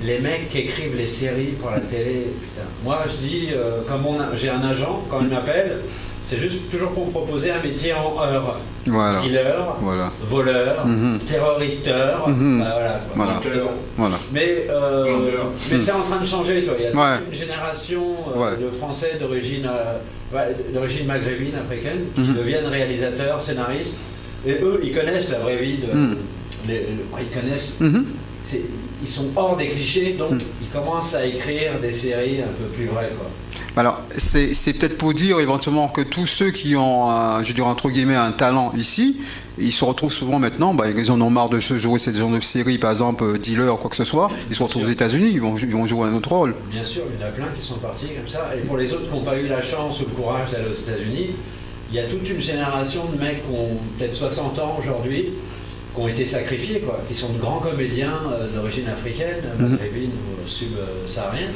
les mecs qui écrivent les séries pour la télé, putain. Moi je dis, comme j'ai un agent, quand il m'appelle, c'est juste toujours pour me proposer un métier en heure. Voilà. Killer, voleur, terroristeur, voilà. Mais c'est en train de changer, toi. Il y a toute une génération de Français d'origine maghrébine, africaine, qui deviennent réalisateurs, scénaristes, et eux, ils connaissent la vraie vie de... ils connaissent, ils sont hors des clichés, donc ils commencent à écrire des séries un peu plus vraies, quoi. Alors, c'est peut-être pour dire éventuellement que tous ceux qui ont, je dirais entre guillemets, un talent ici, ils se retrouvent souvent maintenant, ils en ont marre de se jouer cette genre de série, par exemple, dealer, quoi que ce soit, ils se retrouvent aux États-Unis, ils vont jouer un autre rôle. Bien sûr, il y en a plein qui sont partis comme ça, et pour les autres qui n'ont pas eu la chance ou le courage d'aller aux États-Unis, il y a toute une génération de mecs qui ont peut-être 60 ans aujourd'hui, qui ont été sacrifiés, quoi, qui sont de grands comédiens d'origine africaine, maghrébine ou subsaharienne,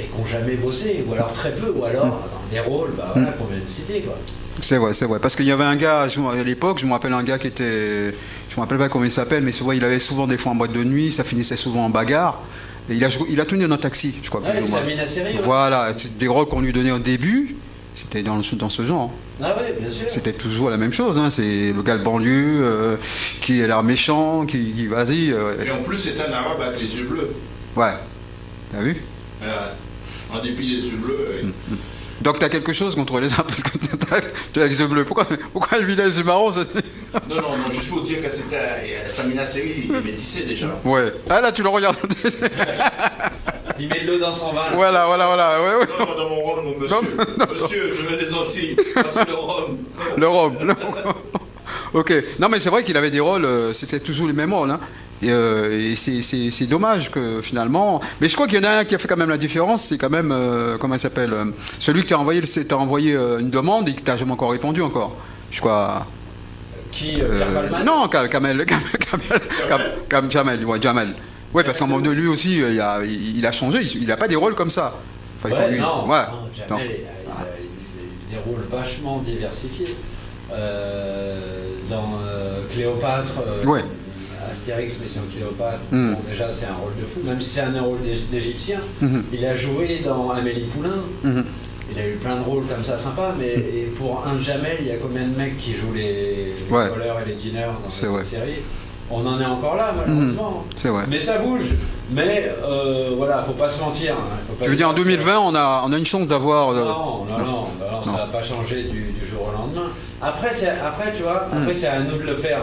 et qui n'ont jamais bossé, ou alors très peu, ou alors dans des rôles qu'on vient de citer, quoi. C'est vrai. Parce qu'il y avait un gars, à l'époque, je me rappelle un gars qui était... Je me rappelle pas comment il s'appelle, mais il avait souvent des fois en boîte de nuit, ça finissait souvent en bagarre. Et il a tenu dans un taxi, je crois. Samina Seri. Voilà, des rôles qu'on lui donnait au début, c'était dans ce genre. Ah oui, bien sûr. C'était toujours la même chose, c'est le gars de banlieue qui a l'air méchant, qui vas-y. Et en plus, c'est un arabe avec les yeux bleus. Ouais, t'as vu? En dépit des yeux bleus. Donc t'as quelque chose contre les arabes parce que tu as les yeux bleus. Pourquoi lui il a les yeux marrons? Non, juste pour dire que c'était Samina Seri, il est métissé déjà. Ouais. Ah là, tu le regardes. Il met de l'eau dans son vin. Voilà. Ouais. Non, dans mon rhum, mon monsieur. Monsieur, je veux des Antilles. C'est le rhum. Le rhum. Ok. Non, mais c'est vrai qu'il avait des rôles, c'était toujours les mêmes rôles. Et c'est dommage que finalement. Mais je crois qu'il y en a un qui a fait quand même la différence, c'est quand même. Comment il s'appelle celui qui t'a envoyé une demande et qui t'a jamais encore répondu encore. Je crois. Qui Pierre Palman? Non, Jamel. Ouais, Jamel. Ouais, parce qu'à un moment donné, lui aussi, il a changé, il n'a pas des rôles comme ça. Enfin, Jamel, il a des rôles vachement diversifiés. Dans Cléopâtre, Astérix, Mission Cléopâtre, bon, déjà c'est un rôle de fou, même si c'est un rôle d'Égyptien. Il a joué dans Amélie Poulain. Il a eu plein de rôles comme ça sympas, mais et pour un Jamel, il y a combien de mecs qui jouent les voleurs et les dealers dans cette série? On en est encore là, malheureusement. C'est vrai. Mais ça bouge. Mais voilà, faut pas se mentir. Tu veux dire, en 2020, on a une chance d'avoir... Non, ça va pas changer du jour au lendemain. Après, tu vois, c'est à nous de le faire.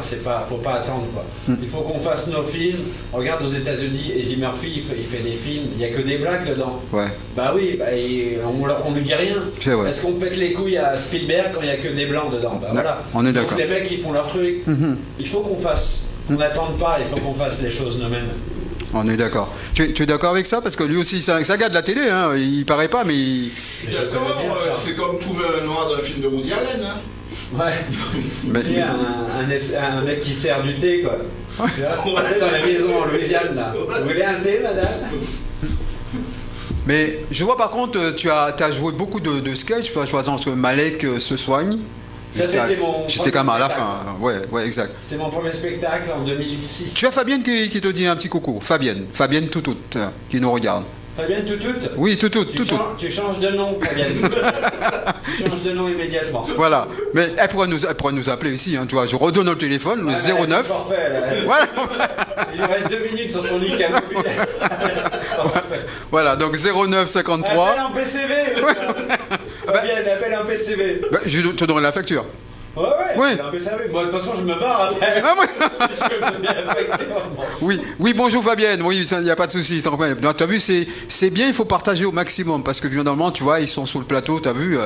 Faut pas attendre, quoi. Il faut qu'on fasse nos films. Regarde aux États-Unis, Eddie Murphy, il fait des films. Il y a que des blagues dedans. Ouais. Bah oui, on lui dit rien. Est-ce qu'on pète les couilles à Spielberg quand il y a que des blancs dedans? Bah voilà. On est d'accord. Donc les mecs, ils font leur truc. Il faut qu'on fasse. On n'attende pas, il faut qu'on fasse les choses nous-mêmes. On est d'accord. Tu es d'accord avec ça? Parce que lui aussi, c'est un gars de la télé, il paraît pas, mais... Je suis d'accord, c'est comme trouver un noir dans un film de Woody Allen. Ouais. Un mec qui sert du thé, quoi. Tu vois, dans la maison en Louisiane, là. Vous voulez un thé, madame? Mais je vois par contre, tu as joué beaucoup de sketchs, par exemple, Malek se soigne. Ça, c'était mon. C'était quand même à la fin. Ouais, exact. C'était mon premier spectacle en 2006. Tu as Fabienne qui te dit un petit coucou. Fabienne Toutout, qui nous regarde. Fabienne Toutout? Oui, Toutout. Tu changes de nom, Fabienne. Tu changes de nom immédiatement. Voilà. Mais elle pourrait nous appeler ici. Tu vois, je redonne le téléphone, le 09. Forfait, voilà. Il lui reste 2 minutes sur son lit. Voilà, donc 09 53. Appelle un PCV. Fabienne, appelle un PCV. Je te donnerai la facture. Ouais, Oui. c'est un peu servi. Moi, de toute façon, je me barre après. Ah, oui. Je me mets affecté, vraiment. Oui, bonjour Fabienne, oui, il n'y a pas de souci. Tu as vu, c'est bien, il faut partager au maximum, parce que finalement, tu vois, ils sont sur le plateau, tu as vu,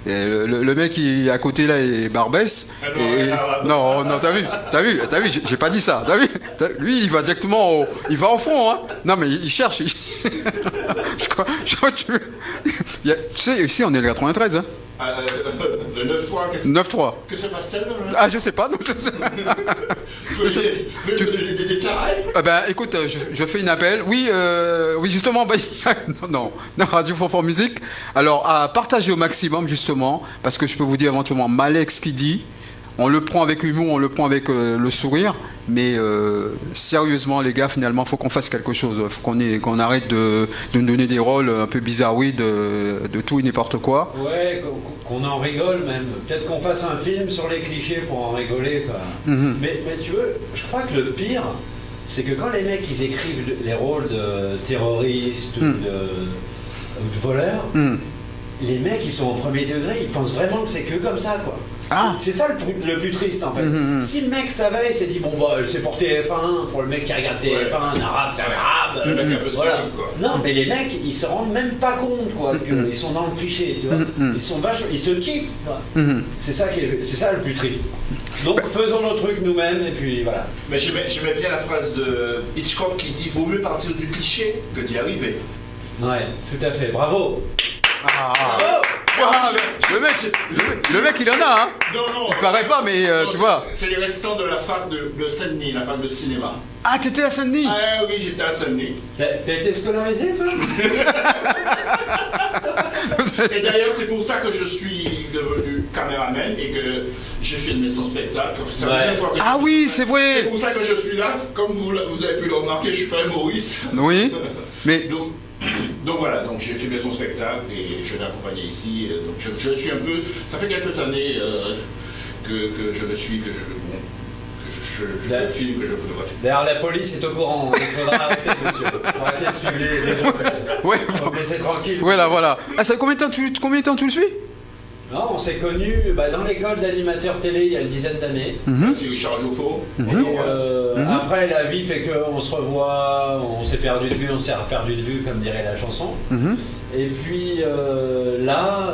le mec qui est à côté là est Barbès. Non, t'as vu, j'ai pas dit ça, t'as vu. Lui, il va directement il va au fond, hein. Non, mais il cherche. Je crois que tu sais, ici, on est le 93, hein. Le 9-3, 9-3. que se passe-t-il? Ah, je sais pas. Non, je sais. Des détails? Ah ben, écoute, je fais une appel. Oui, justement, non, Radio Fanfan Musique. Alors, à partager au maximum, justement, parce que je peux vous dire éventuellement, Malex qui dit, on le prend avec humour, on le prend avec le sourire, mais sérieusement, les gars, finalement, il faut qu'on fasse quelque chose. Il faut qu'on arrête de nous donner des rôles un peu bizarroïdes de tout et n'importe quoi. Ouais, qu'on en rigole même. Peut-être qu'on fasse un film sur les clichés pour en rigoler, quoi. Mais tu veux, je crois que le pire, c'est que quand les mecs, ils écrivent les rôles de terroristes ou de voleurs, les mecs, ils sont au premier degré, ils pensent vraiment que c'est que comme ça, quoi. Ah. C'est ça le plus triste, en fait. Si le mec savait, il s'est dit, bon, bah, c'est pour TF1, pour le mec qui regarde TF1, un arabe, c'est un arabe. Le mec un peu Voilà. solide, quoi. Non, mais les mecs, ils se rendent même pas compte, quoi, qu'ils sont dans le cliché, tu vois. Ils sont ils se kiffent, quoi. C'est ça le plus triste. Donc, faisons nos trucs nous-mêmes, et puis voilà. Mais j'aimais bien la phrase de Hitchcock qui dit: vaut mieux partir du cliché que d'y arriver. Ouais, tout à fait. Bravo. Ah, le mec, il en a, hein. Non. Il paraît pas, mais Non, tu vois. C'est les restants de la fac de Saint-Denis, la fac de cinéma. Ah, t'étais à Saint-Denis. Ah oui, j'étais à Saint-Denis. T'as été scolarisé, toi? Et d'ailleurs, c'est pour ça que je suis devenu caméraman et que j'ai filmé son spectacle. C'est la deuxième fois que Ah oui, c'est vrai. C'est pour ça que je suis là. Comme vous avez pu le remarquer, je suis pas humoriste. Oui, mais Donc voilà, donc j'ai filmé son spectacle et je l'ai accompagné ici. Donc je suis un peu. Ça fait quelques années que je le suis, que je le filme, que je photographie. D'ailleurs, la police est au courant. Il faudra arrêter, monsieur. Il faut arrêter de suivre les gens comme ça. ouais, Faut me laisser tranquille. voilà. Ah, ça fait combien de temps tu le suis? Non, on s'est connus dans l'école d'animateur télé il y a une dizaine d'années. Merci Richard Joffo. Après, la vie fait qu'on se revoit, on s'est perdu de vue, on s'est reperdu de vue, comme dirait la chanson. Et puis là,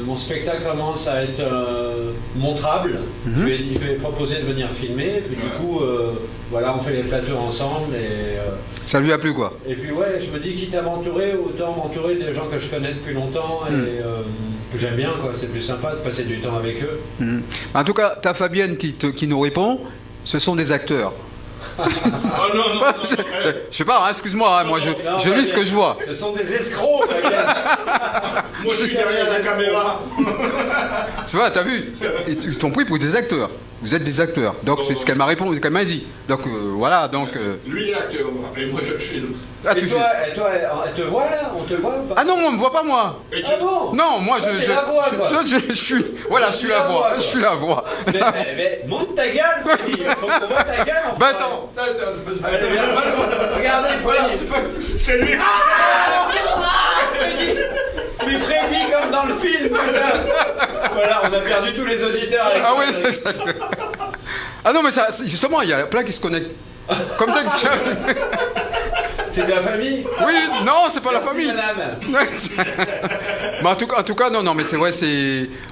mon spectacle commence à être montrable. Je lui ai proposé de venir filmer. Et puis du coup, voilà, on fait les plateaux ensemble. Ça lui a plu, quoi. Et puis ouais, je me dis, quitte à m'entourer, autant m'entourer des gens que je connais depuis longtemps et que j'aime bien, quoi. C'est plus sympa de passer du temps avec eux. En tout cas, t'as Fabienne qui nous répond. Ce sont des acteurs. Oh non. Je sais pas, hein, excuse-moi, hein, moi je lis ce que je vois. Ce sont des escrocs, Fabienne. Moi je suis derrière la caméra. Tu vois, t'as vu? Ils t'ont pris pour des acteurs. Vous êtes des acteurs. Donc c'est ce qu'elle m'a répondu, ce qu'elle m'a dit. Donc voilà, donc. Lui il est acteur, et moi je le filme. Ah, Et toi, elle te voit là? On te voit ou pas? Ah non, moi on me voit pas, moi. Ah bon? Non, moi Toi, t'es la voix, quoi. je suis. Voilà, je suis la voix. Je suis la voix. Mais monte ta gueule, Freddy. Faut qu'on voit ta gueule en Bah attends. Allez, viens, regardez, Freddy. C'est lui. Mais Freddy comme dans le film, putain. Voilà, on a perdu tous les auditeurs avec Ah oui, c'est ça. Ah non, mais ça, justement, il y a plein qui se connectent. Comme ça. C'est de la famille? Oui, non, c'est pas Merci, la famille. madame. Mais en tout cas, non, mais c'est vrai,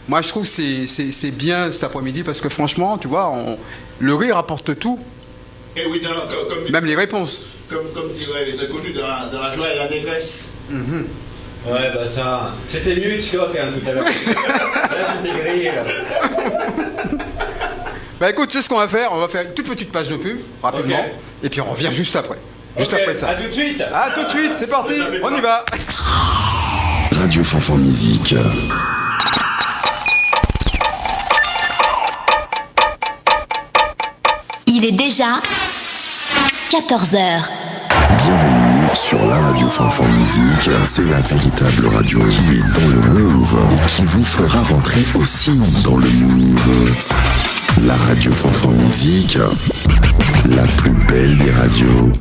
moi je trouve que c'est bien cet après-midi parce que franchement, tu vois, le rire apporte tout, Et oui, même les réponses. comme diraient les inconnus, dans la joie et la négresse. Ouais, bah ça. C'était mieux Hitchcock hein, tout à l'heure. Là, j'étais grillé, là. Bah écoute, c'est ce qu'on va faire. On va faire une toute petite page de pub, rapidement, Ok. et puis on revient juste après. Juste Ok, après ça. À tout de suite. À tout de suite, c'est parti, on y va. Radio Fanfan Musique. Il est déjà 14h. Bienvenue sur la Radio Fanfan Musique. C'est la véritable radio qui est dans le move et qui vous fera rentrer aussi dans le move. La Radio Fanfan Musique, la plus belle des radios.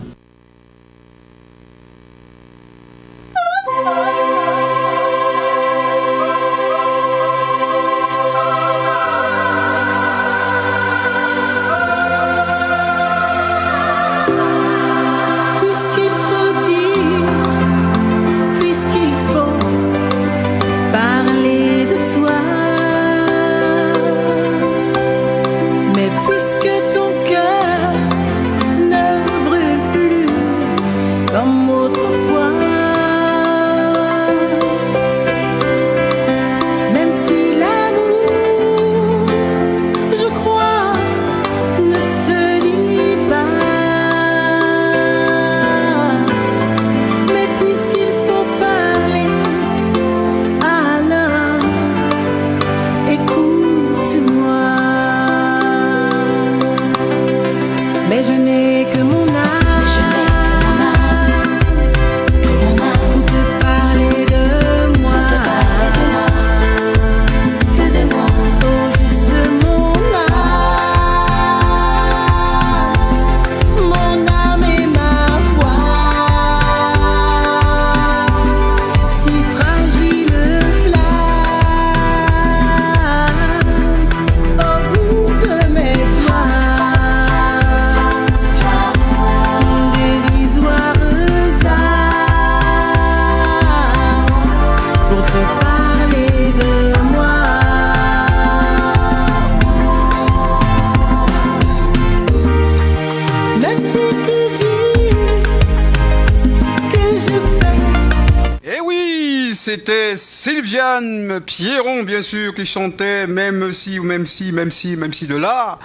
c'était Sylviane Pierron, bien sûr, qui chantait même si de là.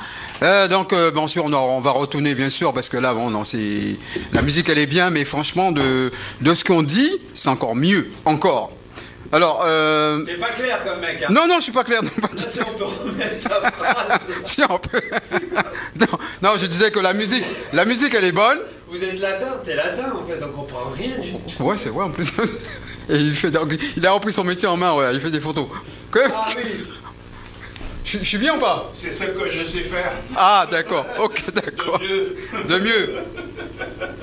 Donc, bien sûr, on va retourner, bien sûr, parce que là, bon, non, c'est la musique, elle est bien, mais franchement, de ce qu'on dit, c'est encore mieux, encore. Alors, T'es pas clair comme mec, hein. Non, je suis pas clair. Non, pas Là, si on peut remettre ta phrase. si on peut. non, je disais que la musique, elle est bonne. Vous êtes latin, t'es latin en fait, donc on prend rien du tout. Ouais, c'est vrai en plus. Et il a repris son métier en main, ouais, il fait des photos. Quoi? Ah oui. Je suis bien ou pas? C'est ce que je sais faire. Ah, d'accord, ok, d'accord. De mieux. De mieux.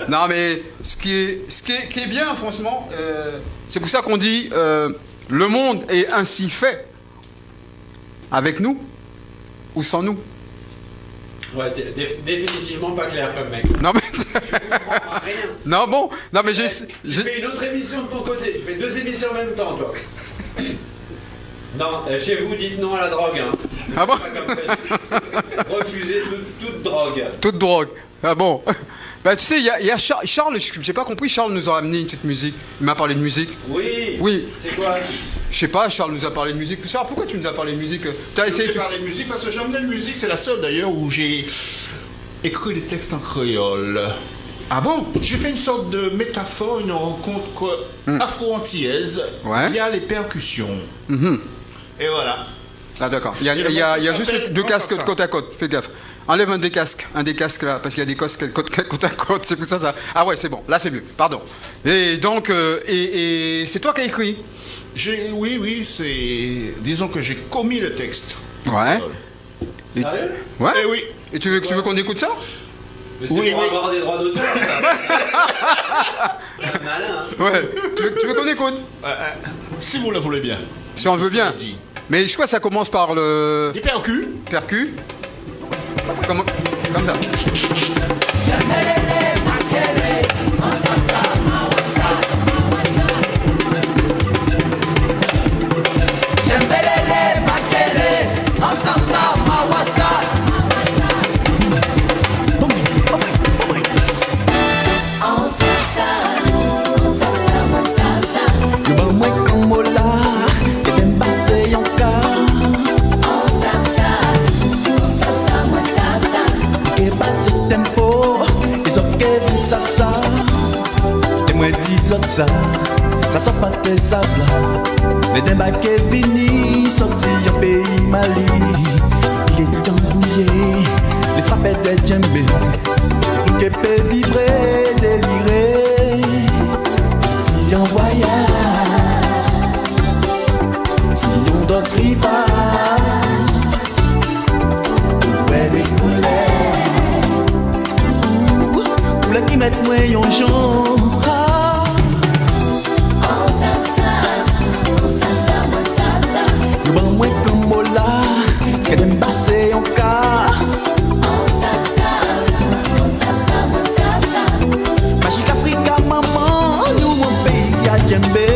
Non, mais ce qui est bien, franchement, c'est pour ça qu'on dit le monde est ainsi fait. Avec nous ou sans nous. Ouais, t'es définitivement pas clair comme mec. Non, mais. Je comprends rien. Non, bon, non, mais Tu fais une autre émission de ton côté, tu fais 2 émissions en même temps, toi. Non, chez vous, dites non à la drogue. Hein. Ah bon? Pas comme ça. Refusez toute drogue. Toute drogue. Ah bon? Bah, tu sais, il y a Charles, j'ai pas compris, Charles nous a amené une petite musique. Il m'a parlé de musique. Oui. Oui. C'est quoi? Je sais pas, Charles nous a parlé de musique. Charles, pourquoi tu nous as parlé de musique? T'as Je essayé. vais parler de musique parce que j'aime bien la musique. C'est la seule d'ailleurs où j'ai écrit des textes en créole. Ah bon? J'ai fait une sorte de métaphore, une rencontre afro-antillaise Ouais. via les percussions. Et voilà. Ah d'accord. Il y a juste 2 casques côte à côte. Fais gaffe. Enlève un des casques là, parce qu'il y a des casques côte à côte. C'est pour ça. Ah ouais, c'est bon. Là, c'est mieux. Pardon. Et donc, et c'est toi qui as écrit? Oui, c'est. Disons que j'ai commis le texte. Ouais. Sérieux? Ouais. Eh oui. Et tu veux qu'on écoute ça? Mais c'est Oui, pour oui. avoir des droits d'auteur. C'est malin. Hein. Ouais. Tu veux qu'on écoute? Si vous le voulez bien. Si on le veut bien. Dit. Mais je crois que ça commence par le Des percus. percu. Comme ça. Ça sort pas tes sables, mais des bacs vini sorti en pays Mali. Il est embrouillé, les frappes des djembés, pour qu'il peut vibrer, délirer. Si en voyage, si on d'autres rivages, on fait des couleurs, ou là qui mettent moins yon genre. Magique Africa, maman, nous mon pays à djembé.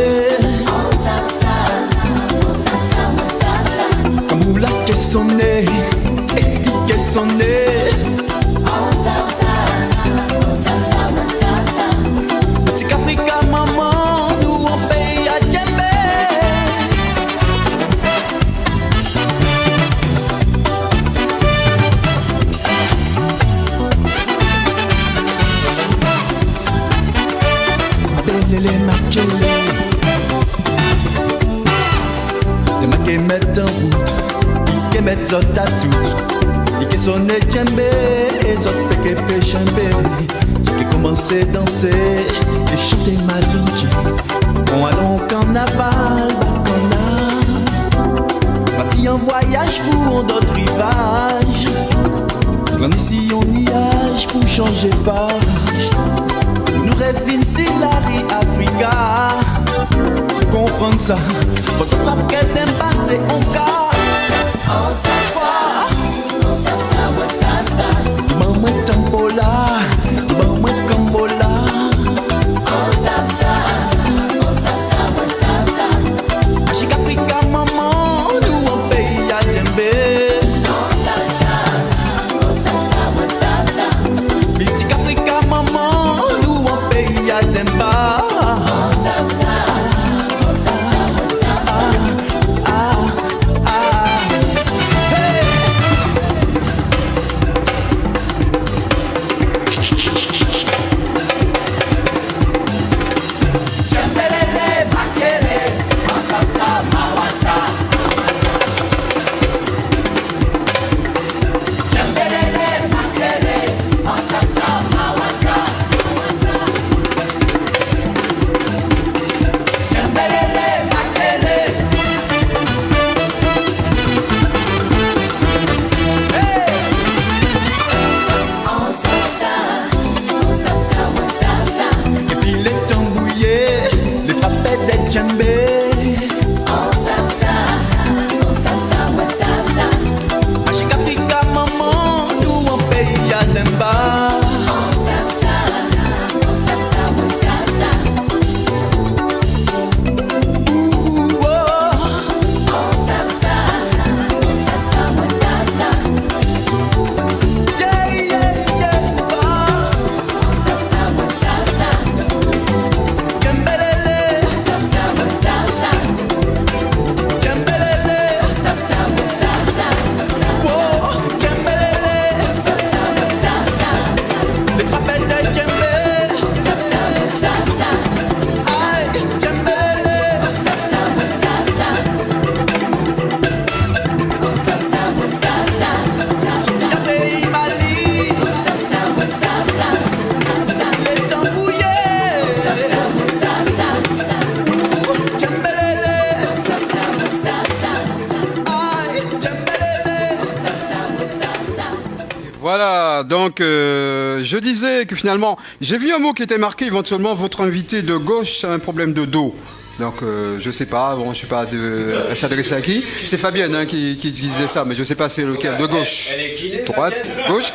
Comme où la caisse sonné, caisse sonné. Magique Africa, maman, nous mon pays à djembé. Les maquillés, les maquillés mettent en route, qui mettent zot à tout, et qui sont nés djembé, et zot péké péchambé, ceux qui commencent à danser, et chanter malinji, on allons au carnaval, bacana, parti en voyage pour d'autres rivages, on ici on y âge pour changer page. Nous rêvons si la vie Africa. Comprendre ça, faut que ça sache qu'elle t'aime passer en cas. On ça. Maman tambola, maman cambola. On ça. Magique Africa, maman, nous on pays à djembé. Mystique Africa, maman, nous on pays à Demba. Voilà, donc je disais que finalement, j'ai vu un mot qui était marqué éventuellement votre invité de gauche a un problème de dos. Donc je sais pas, bon je sais pas elle s'adresse à qui. C'est Fabienne hein, qui disait ça, mais je sais pas c'est lequel, de gauche. Elle est kiné, droite, Fabienne gauche.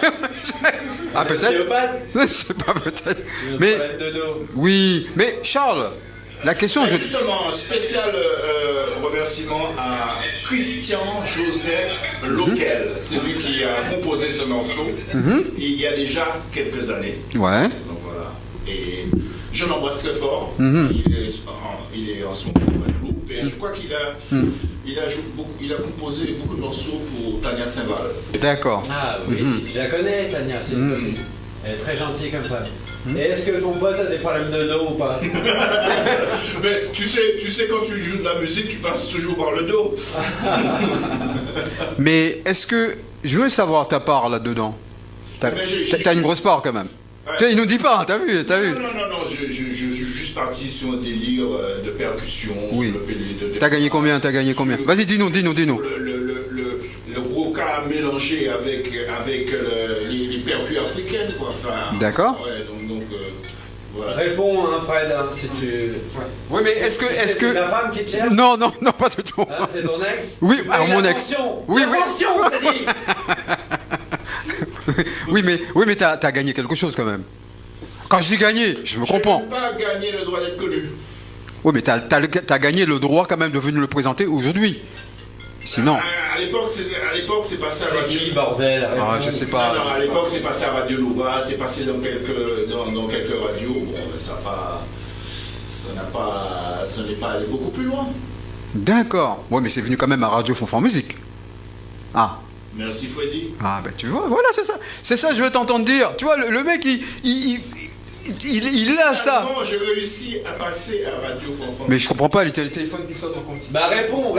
Ah peut-être. Je sais pas peut-être. Mais de dos. oui, mais Charles, la question je... Justement, spécial remerciement à Christian Joseph Loquel. C'est lui qui a composé ce morceau il y a déjà quelques années. Ouais. Donc voilà. Et je l'embrasse très fort. Il est en ce moment en Guadeloupe. Et je crois qu'il a composé beaucoup de morceaux pour Tania Saint-Val. D'accord. Ah oui, je la connais, Tania, c'est une copine. Elle est très gentille comme femme. Et est-ce que ton pote a des problèmes de dos ou pas? Mais tu sais, quand tu joues de la musique, tu passes toujours par le dos. Mais est-ce que... Je veux savoir ta part là-dedans. T'as une grosse part quand même. Ouais. Tu sais, il nous dit pas, t'as vu? Non, je suis juste parti sur un délire de percussion. Oui. T'as gagné combien? Vas-y, dis-nous. Le gros cas mélangé avec les percus africaines, quoi. Enfin, d'accord. Ouais, donc voilà. Réponds, hein, Fred, hein, si tu... Ouais. Oui, mais est-ce que... C'est ta femme qui te cherche? Non, pas du tout. Hein, c'est ton ex? Oui, alors mon ex. Oui. Attention, t'as dit. oui, mais t'as gagné quelque chose quand même. Quand je dis gagné, je me comprends. Je n'ai pas gagné le droit d'être connu. Oui, mais t'as gagné le droit quand même de venir le présenter aujourd'hui. Sinon... À l'époque, c'est passé à Radio... C'est qui, bordel? Ah, je sais pas. Non, à l'époque, c'est passé à Radio Nova, c'est passé dans quelques radios. Bon, ça n'est pas allé beaucoup plus loin. D'accord. Oui, mais c'est venu quand même à Radio Fanfan Musique. Ah. Merci Freddy. Ah ben tu vois, voilà c'est ça. C'est ça je vais t'entendre dire. Tu vois, le mec il a ça. J'ai réussi à passer à Radio Fanfan. Mais je comprends pas, les téléphones qui sortent en compte. Bah réponds.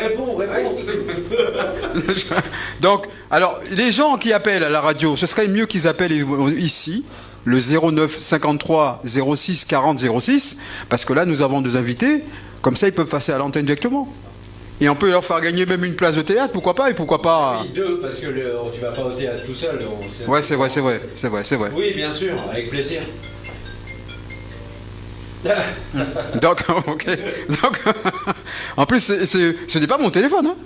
Donc, alors, les gens qui appellent à la radio, ce serait mieux qu'ils appellent ici, le 09 53 06 40 06, parce que là nous avons deux invités, comme ça ils peuvent passer à l'antenne directement. Et on peut leur faire gagner même une place de théâtre, pourquoi pas, et pourquoi pas... Oui, deux, parce que tu vas pas au théâtre tout seul. Ouais, c'est vrai. Oui, bien sûr, avec plaisir. Donc, ok. Donc, en plus, ce n'est pas mon téléphone, hein.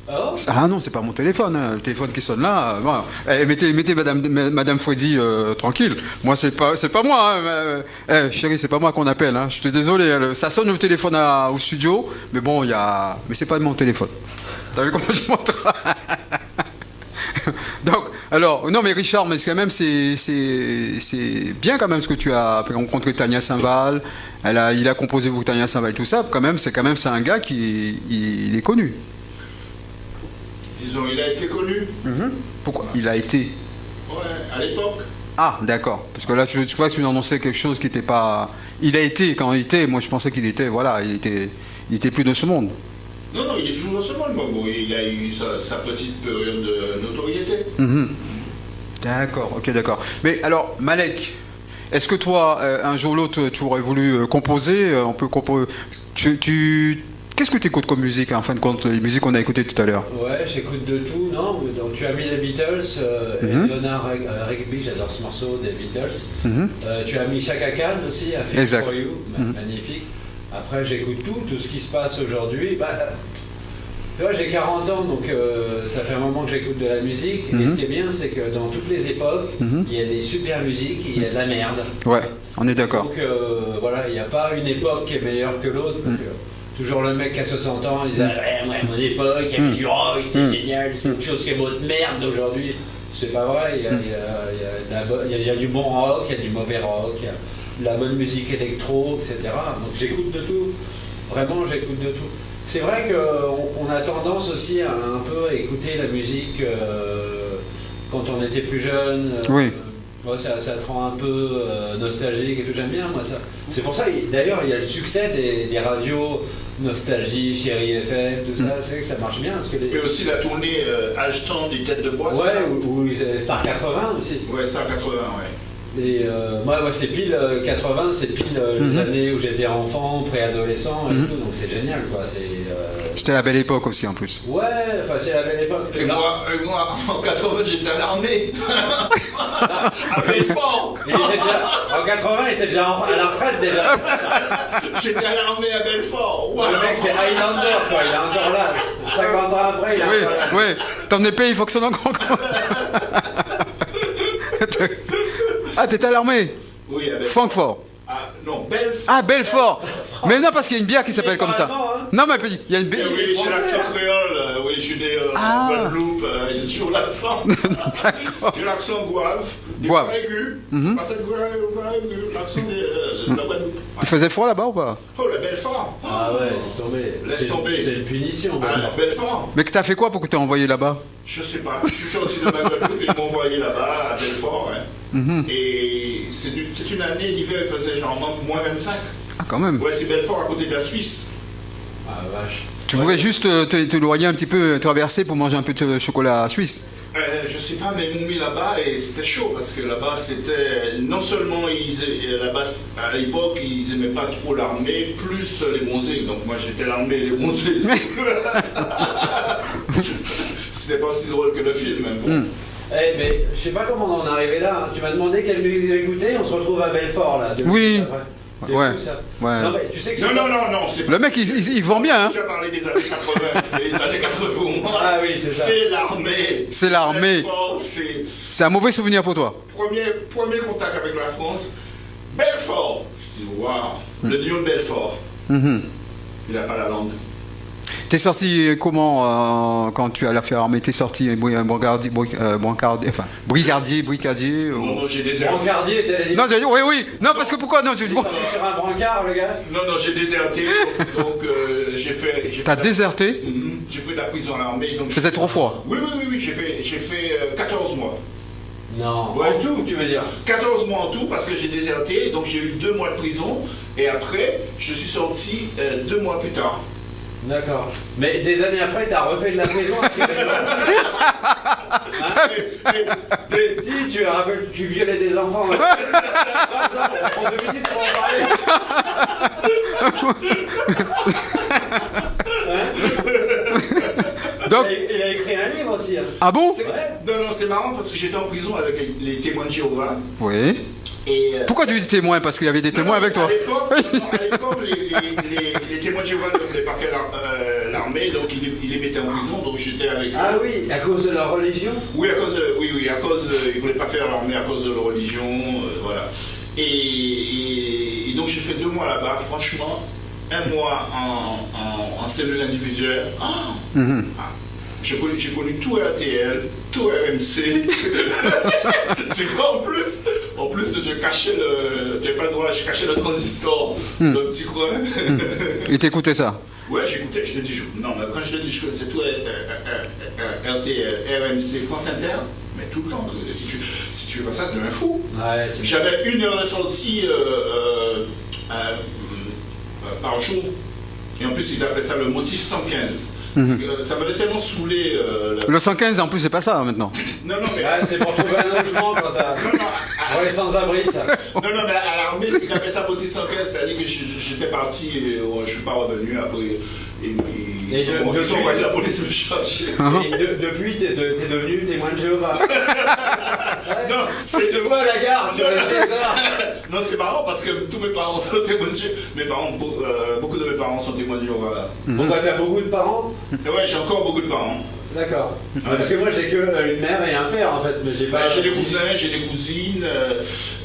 Oh. Ah non, c'est pas mon téléphone, hein. Le téléphone qui sonne là. Bon. Mettez Madame Freddy tranquille. Moi, c'est pas moi. Hein. Chérie, c'est pas moi qu'on appelle. Hein. Je suis désolé. Ça sonne au téléphone au studio, mais bon, mais c'est pas mon téléphone. T'as vu comment je montre? Donc, alors, non, mais Richard, mais quand même, c'est bien quand même ce que tu as rencontré Tania Saint-Val. Il a composé pour Tania Saint-Val, tout ça. C'est un gars qui il est connu. Disons, il a été connu. Pourquoi? Il a été. Ouais, à l'époque. Ah, d'accord. Parce que là, tu vois que tu annonçais quelque chose qui n'était pas... Il a été, quand il était, moi je pensais qu'il était, voilà, il était plus de ce monde. Non, il est toujours dans ce monde. Bon, il a eu sa petite période de notoriété. D'accord, ok, d'accord. Mais alors, Malek, est-ce que toi, un jour ou l'autre, tu aurais voulu composer? On peut composer... Qu'est-ce que tu écoutes comme musique, en fin de compte, les musiques qu'on a écoutées tout à l'heure? Ouais, j'écoute de tout, non? Donc tu as mis les Beatles, Eleanor Rigby, j'adore ce morceau des Beatles. Tu as mis Chaka Khan aussi, à Feel For You, magnifique. Après, j'écoute tout ce qui se passe aujourd'hui. Tu vois, j'ai 40 ans, donc ça fait un moment que j'écoute de la musique. Et ce qui est bien, c'est que dans toutes les époques, il y a des super musiques et il y a de la merde. Ouais, on est d'accord. Donc voilà, il n'y a pas une époque qui est meilleure que l'autre. Toujours le mec qui a 60 ans, il disait ouais, mon époque, il y avait du rock, c'était génial, c'est une chose qui est bonne merde d'aujourd'hui. C'est pas vrai, il y a du bon rock, il y a du mauvais rock, il y a de la bonne musique électro, etc. Donc j'écoute de tout, vraiment j'écoute de tout. C'est vrai qu'on a tendance aussi à un peu écouter la musique quand on était plus jeune. Oui. Ça te rend un peu nostalgique et tout, j'aime bien moi ça. C'est pour ça, d'ailleurs, il y a le succès des radios Nostalgie, Chérie FM, tout ça, c'est que ça marche bien. Parce que mais aussi la tournée H-Temps des Têtes de Bois. Ouais, ou Star 80 aussi. Ouais, Star 80, ouais. Et moi, c'est pile 80, c'est pile les années où j'étais enfant, préadolescent et tout, donc c'est génial quoi. C'était la belle époque aussi en plus. Ouais, enfin c'est la belle époque. Et moi, en 80, j'étais à l'armée. À Belfort. Il était déjà, en 80, il était déjà à la retraite déjà. J'étais à l'armée à Belfort. Wow. Le mec c'est Highlander quoi, il est encore là. 50 ans après, il est Oui, encore là. oui. Ton épée, il fonctionne encore. Ah, t'étais à l'armée? Oui, à Belfort. Francfort. Ah, non, Belfort. Ah, Belfort. Mais non, parce qu'il y a une bière qui s'appelle comme ça. Vraiment, hein. Non, mais il y a une bière. Oui, j'ai l'accent créole. Oui, je suis né en Guadeloupe. J'ai toujours l'accent. J'ai l'accent gouave. Gouave. Aigu. Pas cette aigu. L'accent de la Guadeloupe. Il faisait froid là-bas ou pas? Oh, la Belfort. Ah ouais, laisse tomber. Laisse tomber. C'est une punition. Ah, maintenant. Belfort. Mais que t'as fait quoi pour que t'aies envoyé là-bas? Je sais pas. Je suis sorti de ma Guadeloupe et ils m'ont envoyé là-bas à Belfort. Et c'est une année, l'hiver, il faisait genre moins 25. Ah, quand même. Ouais, c'est Belfort à côté de la Suisse. Ah vache. Tu pouvais juste te loyer un petit peu, traverser pour manger un peu de chocolat suisse. Je sais pas, mais ils m'ont mis là-bas et c'était chaud parce que là-bas c'était. Non seulement là-bas à l'époque ils aimaient pas trop l'armée, plus les bronzés. Donc moi j'étais l'armée et les bronzés. C'était pas aussi drôle que le film. Hein, bon. Eh, mais je sais pas comment on en est arrivé là. Tu m'as demandé quelle musique j'écoutais, on se retrouve à Belfort là. Oui. C'est Ouais. fou ça. Ouais. Non, mais tu sais que Non, c'est Le mec, il vend bien, hein. Tu as parlé des années 80. Les années 80 pour moi. Ah oui, c'est ça. C'est l'armée. C'est l'armée. Belfort, c'est C'est un mauvais souvenir pour toi. premier contact avec la France. Belfort. Je dis waouh, le lion de Belfort. Il n'a pas la langue. T'es sorti comment quand tu allais faire l'armée? T'es sorti brigadier ou... Non, j'ai déserté. Brancardier était les Non, j'ai dit, oui. Non, parce que pourquoi? Non, tu dis... sur un brancard, le gars. Non, j'ai déserté. Donc, j'ai fait. T'as déserté? J'ai fait de la prison à l'armée. Il faisait trop froid. Oui. J'ai fait 14 mois. Non, Ouais. en tout, tu veux dire. 14 mois en tout parce que j'ai déserté. Donc, j'ai eu 2 mois de prison. Et après, je suis sorti 2 mois plus tard. D'accord. Mais des années après, t'as refait de la prison à Québec. Si, tu violais des enfants. Ouais. Ça prend 2 minutes pour en parler. Donc... Il a écrit un livre aussi. Hein. Ah bon? Non, c'est marrant parce que j'étais en prison avec les témoins de Jéhovah. Oui. Et, Pourquoi tu dis témoin? Parce qu'il y avait des témoins avec toi. À l'époque, les témoins de Jéhovah ne voulaient pas faire l'armée, donc ils les mettaient en prison, donc j'étais avec eux. Ah oui, à cause de leur religion. Oui, à cause ils ne voulaient pas faire l'armée à cause de leur religion, voilà. Et donc j'ai fait 2 mois là-bas, franchement, 1 mois en cellule individuelle. J'ai connu tout RTL, tout RMC. C'est quoi en plus je cachais je cachais le transistor dans le petit coin. Et t'écoutais ça? Ouais, j'écoutais, je te dis, non, mais quand je te dis, c'est tout RTL, RMC, France Inter, mais tout le temps. Si tu fais pas ça, tu deviens fou. Ouais, J'avais 1 heure de sortie par jour. Et en plus, ils appellent ça le motif 115. Ça m'avait tellement saoulé. Le 115, en plus, c'est pas ça maintenant. Non, mais. Ouais, c'est pour trouver un logement quand t'as. Pour les sans-abri, ça. Non, mais à l'armée, ils appellent ça motif 115, c'est-à-dire que j'étais parti et je suis pas revenu après. Ils ont envoyé la police me chercher. Et depuis, t'es devenu témoin de Jéhovah. Non, Je te vois à la gare, tu restes ça. Non, c'est marrant parce que tous mes parents sont témoins de Jéhovah. Beaucoup de mes parents sont témoins de Jéhovah. Pourquoi t'as beaucoup de parents? Ouais, j'ai encore beaucoup de parents. D'accord. Parce que moi j'ai que une mère et un père en fait, mais j'ai pas. J'ai des cousins, j'ai des cousines.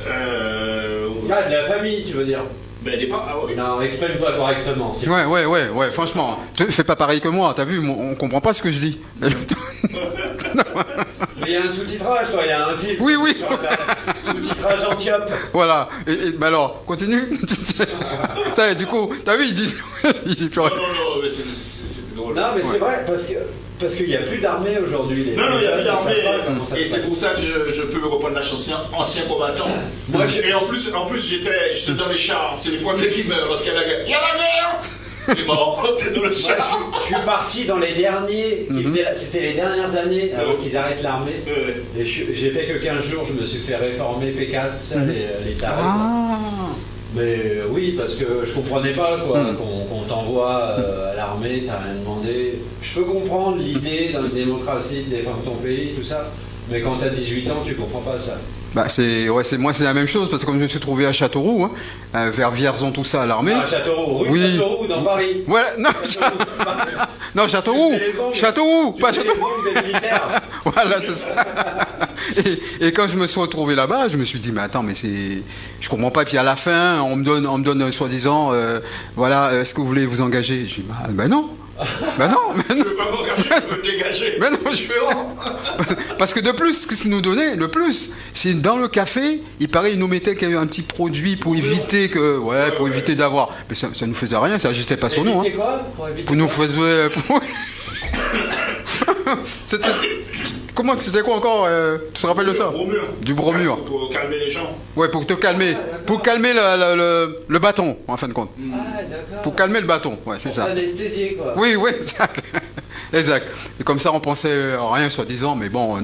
Ah, de la famille, tu veux dire? Ben, elle est pas. Ah oui. Non, exprime-toi correctement. Ouais, franchement. Fais pas pareil que moi, t'as vu, on comprend pas ce que je dis. Mais il y a un sous-titrage, toi, il y a un film. Oui. Sous-titrage Antiope. Voilà. Mais alors, continue. Ça, du coup, t'as vu, il dit plus rien. Non, mais c'est drôle. Non, mais c'est vrai, parce qu'il n'y a plus d'armée aujourd'hui. Non, il n'y a plus d'armée. Et c'est c'est pour ça que je peux me reprendre la chanson ancien combattant. Et en plus, j'étais dans les chars. C'est les premiers qui meurent lorsqu'il y a la guerre. Il y a la guerre! Il est mort, t'es dans le char. Je suis parti dans les derniers. C'était les dernières années avant qu'ils arrêtent l'armée. Et j'ai fait que 15 jours, je me suis fait réformer P4, les tarés. Mais oui, parce que je comprenais pas quoi, qu'on t'envoie à l'armée, t'as rien demandé. Je peux comprendre l'idée dans la démocratie de défendre ton pays, tout ça, mais quand t'as 18 ans, tu comprends pas ça. Bah moi c'est la même chose parce que comme je me suis trouvé à Châteauroux, vers Vierzon tout ça à l'armée. Ah, Châteauroux, rue oui. Châteauroux dans Paris. Voilà, non, non Châteauroux, pas Châteauroux. Voilà, c'est ça. Et quand je me suis retrouvé là-bas, je me suis dit mais attends mais je comprends pas. Puis à la fin on me donne soi-disant voilà est-ce que vous voulez vous engager? Je dis bah non. Ben non, mais non. Je veux pas m'engager, je veux me dégager. Mais non, c'est différent. Parce que de plus, ce qu'ils nous donnaient, le plus, c'est dans le café, il paraît, ils nous mettaient un petit produit pour éviter que, pour éviter d'avoir. Mais ça nous faisait rien, ça n'agissait pas sur nous. Hein. Quoi pour nous faisait. Comment c'était quoi encore tu te rappelles de ça? Du bromure. Pour calmer les gens. Ouais, pour te calmer. Pour calmer le bâton, en fin de compte. Ah, d'accord. Pour calmer le bâton, ouais, c'est ça. Anesthésier, quoi. Oui, exact. Exact. Et comme ça, on pensait rien, soi-disant, mais bon,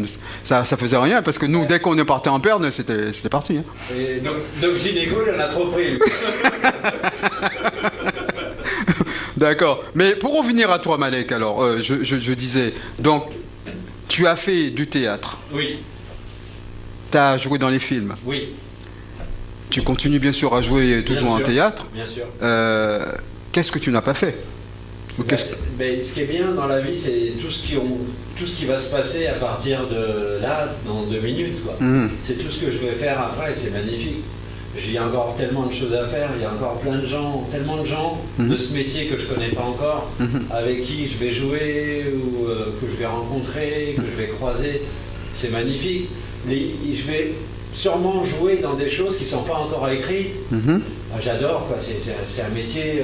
ça faisait rien, parce que nous, dès qu'on est parti en perne, c'était parti. Hein. Et donc gynéco, il en a trop pris. D'accord. Mais pour revenir à toi, Malek, alors, je disais, donc, tu as fait du théâtre. Oui. Tu as joué dans les films. Oui. Tu continues bien sûr à jouer toujours en théâtre. Bien sûr. Qu'est-ce que tu n'as pas fait? Ce qui est bien dans la vie, c'est tout ce qui va se passer à partir de là, dans 2 minutes. Quoi. C'est tout ce que je vais faire après, c'est magnifique. J'ai encore tellement de choses à faire, il y a encore plein de gens, tellement de gens de ce métier que je ne connais pas encore, avec qui je vais jouer, ou que je vais rencontrer, que je vais croiser. C'est magnifique. Je vais sûrement jouer dans des choses qui ne sont pas encore écrites. J'adore, quoi. C'est un métier.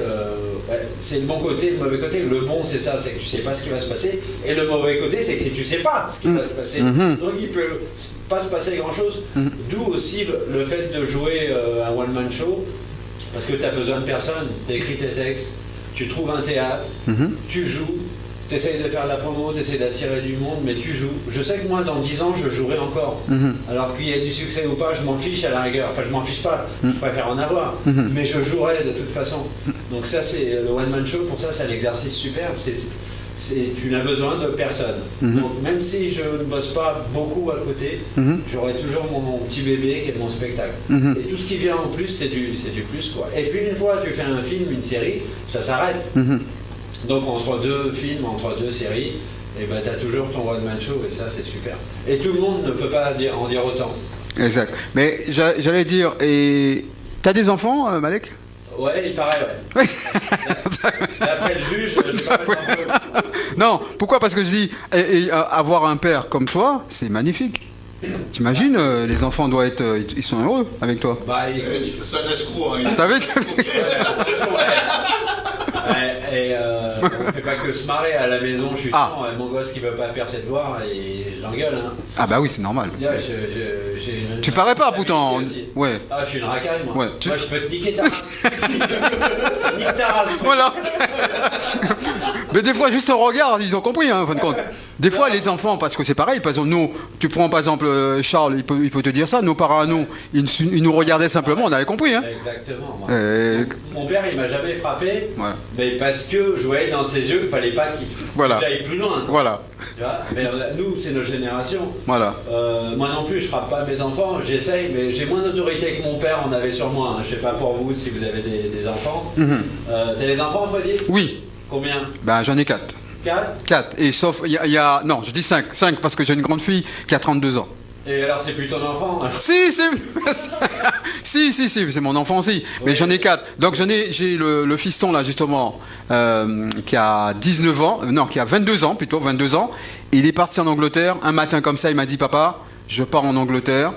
C'est le bon côté, le mauvais côté. Le bon, c'est ça, c'est que tu ne sais pas ce qui va se passer. Et le mauvais côté, c'est que tu ne sais pas ce qui va se passer. Donc il ne peut pas se passer grand-chose. D'où aussi le fait de jouer un one-man show. Parce que tu as besoin de personne. Tu écris tes textes, tu trouves un théâtre, tu joues. Tu essayes de faire de la promo, tu essayes d'attirer du monde, mais tu joues. Je sais que moi, dans 10 ans, je jouerai encore. Alors qu'il y ait du succès ou pas, je m'en fiche à la rigueur. Enfin, je m'en fiche pas, je préfère en avoir. Mais je jouerai de toute façon. Donc ça, c'est le one-man show, pour ça, c'est un exercice superbe. Tu n'as besoin de personne. Donc même si je ne bosse pas beaucoup à côté, j'aurai toujours mon petit bébé qui est mon spectacle. Et tout ce qui vient en plus, c'est du plus, quoi. Et puis une fois tu fais un film, une série, ça s'arrête. Donc entre 2 films, entre 2 séries, et ben, tu as toujours ton one-man show et ça c'est super. Et tout le monde ne peut pas en dire autant. Exact. Mais j'allais dire, et t'as des enfants, Malek? Ouais, il paraît, ouais. D'après le juge, je vais pas mettre un peu. Non, pourquoi? Parce que je dis, avoir un père comme toi, c'est magnifique. T'imagines, les enfants doivent être, ils sont heureux avec toi. Bah, c'est un escroc. Hein. T'as vu? On ne fait pas que se marrer à la maison, je suis chiant, mon gosse qui ne veut pas faire ses devoirs et je l'engueule. Hein. Ah bah oui, c'est normal. Tu parais pas pourtant. Ouais. Ah, je suis une racaille, moi. Ouais, moi, je peux te niquer ta race. Nique ta race. Voilà. Mais des fois, juste au regard, ils ont compris, hein, en fin de compte. Des fois, les enfants, parce que c'est pareil, parce que nous, tu prends par exemple Charles, il peut te dire ça, nos parents à nous, ils nous regardaient simplement, on avait compris. Hein. Exactement. Mon père, il m'a jamais frappé, mais parce que je voyais dans ses yeux qu'il fallait pas qu'il aille plus loin. Voilà. Tu vois, mais nous, c'est notre génération. Voilà. Moi non plus, je frappe pas mes enfants, j'essaye, mais j'ai moins d'autorité que mon père en avait sur moi. Hein. Je sais pas pour vous si vous avez des enfants. T'as des enfants, Freddy? Oui. Combien? Ben, j'en ai 4. 4? 4. Et sauf, il y a. Non, je dis 5. 5 parce que j'ai une grande fille qui a 32 ans. Et alors, c'est plus ton enfant? Si, c'est mon enfant aussi. Mais j'en ai 4. Donc, j'ai le fiston, là, justement, qui a 19 ans. Non, qui a 22 ans, plutôt, 22 ans. Il est parti en Angleterre. Un matin comme ça, il m'a dit, papa, je pars en Angleterre.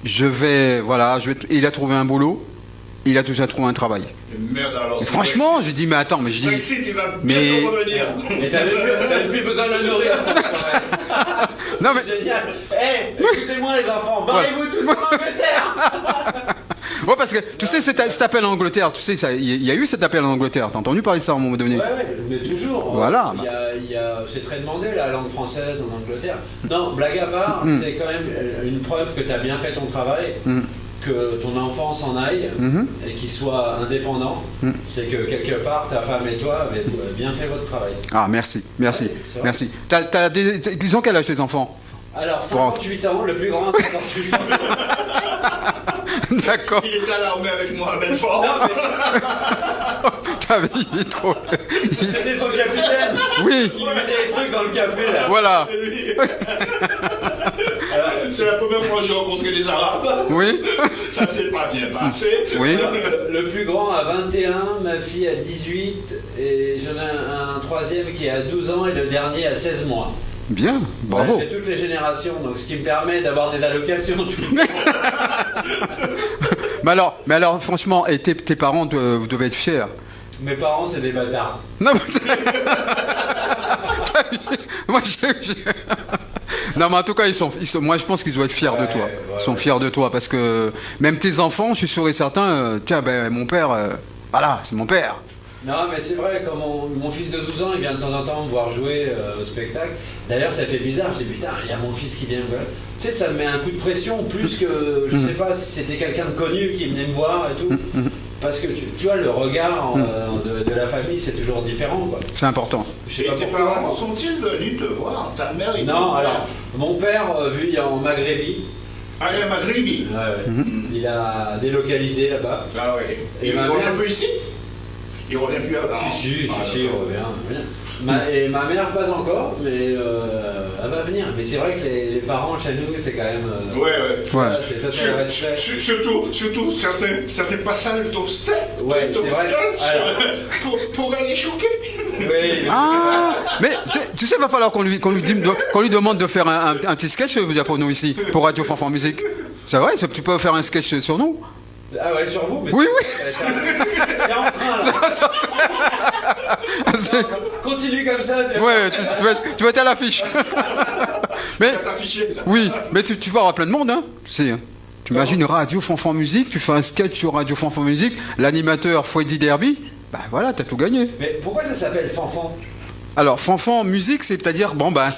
Il a trouvé un boulot. Il a déjà trouvé un travail. Merde, alors, franchement, j'ai dit, mais attends, mais je dis. Mais revenir. Et t'avais plus besoin de le nourrir. Non, mais. C'est génial. Écoutez-moi, les enfants, barrez-vous tous en Angleterre. Ouais, parce que tu sais, cet appel en Angleterre, tu sais, il y a eu cet appel en Angleterre. T'as entendu parler de ça à un moment donné? Ouais, mais toujours. Voilà. C'est très demandé la langue française en Angleterre. Non, blague à part, c'est quand même une preuve que t'as bien fait ton travail. que ton enfant s'en aille et qu'il soit indépendant, c'est que quelque part ta femme et toi avez bien fait votre travail. Ah, merci. Ouais, Merci. Disons quel âge tes enfants? Alors, 58 ans, le plus grand, 58 ans. D'accord. Il est à l'armée avec moi à Belfort. Non, T'as vu, il est trop. c'était son capitaine. Oui, Il mettait des trucs dans le café, là. voilà. C'est lui. C'est la première fois que j'ai rencontré des Arabes. Oui, Ça s'est pas bien passé. oui. Le plus grand a 21, ma fille a 18, et j'en ai un troisième qui a 12 ans et le dernier a 16 mois. Bien, bravo. J'ai toutes les générations, donc ce qui me permet d'avoir des allocations. Mais alors, franchement, et tes parents, vous devez être fiers. Mes parents, c'est des bâtards. Non, moi, non, mais en tout cas, moi, je pense qu'ils doivent être fiers de toi. Ils sont fiers de toi parce que même tes enfants, je suis sûr et certain, tiens, ben, mon père, voilà, c'est mon père. Non, mais c'est vrai, comme mon fils de 12 ans, il vient de temps en temps me voir jouer au spectacle. D'ailleurs, ça fait bizarre. Je dis, putain, il y a mon fils qui vient me voir. Tu sais, ça me met un coup de pression, plus que, je sais pas si c'était quelqu'un de connu qui venait me voir et tout. Parce que tu vois, le regard de la famille, c'est toujours différent, quoi. C'est important. Je sais Et pas tes pourquoi. parents sont-ils venus te voir? Ta mère et ton Non, père? alors, mon père, vu il est en Maghrébie, Ah, il est à Maghribi. il a délocalisé là-bas. Ah ouais. Et Et il ma revient mère- un peu ici? Il revient plus à Si, il revient. Et ma mère, pas encore, mais elle va venir. Mais c'est vrai que les parents chez nous, c'est quand même. Ouais. Ouais. C'est total respect. Surtout certains passages de ton step, Ouais, de ton c'est vrai. sketch, pour aller choquer. Oui, Ah, mais tu sais, il va falloir qu'on lui demande de faire un petit sketch pour nous ici, pour Radio Fanfan Musique. C'est vrai, tu peux faire un sketch sur nous? ah ouais, sur vous mais Oui, c'est en train là. Continue comme ça. Tu vois. Ouais, tu vas être à l'affiche. Mais, Tu vas t'afficher, là. oui, mais tu vas avoir plein de monde, hein. Tu sais, hein. Tu imagines Radio Fanfan Musique, tu fais un sketch sur Radio Fanfan Musique, l'animateur Freddy Derby, bah voilà, t'as tout gagné. Mais pourquoi ça s'appelle Fanfan? Alors, Fanfan Musique, c'est-à-dire, bon, bah,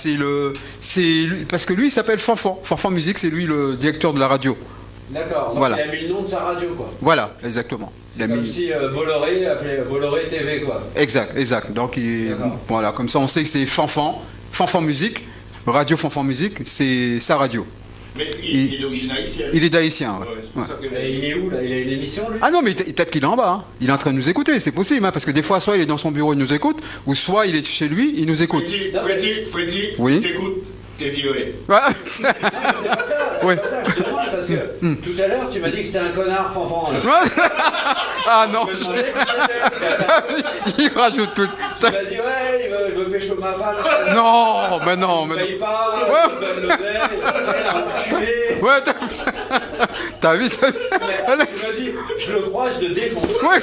parce que lui, il s'appelle Fanfan. Fanfan Musique, c'est lui le directeur de la radio. D'accord, donc Voilà. il a mis le nom de sa radio, quoi. Voilà, exactement. Il a Comme mis- si Bolloré appelait Bolloré TV, quoi. Exact. Donc, D'accord. voilà, comme ça, on sait que c'est Fanfan Musique, Radio Fanfan Musique, c'est sa radio. Mais il est d'origine haïtienne. Il est d'haïtien, ouais. Ouais, c'est pour Ouais. ça que- Et il est où, là? Il a une émission, lui? Ah non, mais peut-être qu'il est en bas. Hein. Il est en train de nous écouter, c'est possible, hein, parce que des fois, soit il est dans son bureau, il nous écoute, ou soit il est chez lui, il nous écoute. Freddy, Oui. t'écoutes, t'es viré. Ah, Non, mais c'est pas ça, Ouais. je te demande, parce que tout à l'heure, tu m'as dit que c'était un connard, Fanfan. Là. ah non, Je me demandais qui c'était. il rajoute tout. Tu m'as dit, ouais, il veut pécho ma femme. Non, mais non, Il mais me non. paye pas, Ouais. il me donne l'oseille, il a enculé. Ouais, t'as vu, Mais tu m'as dit, je le crois, je le défonce. Ouais,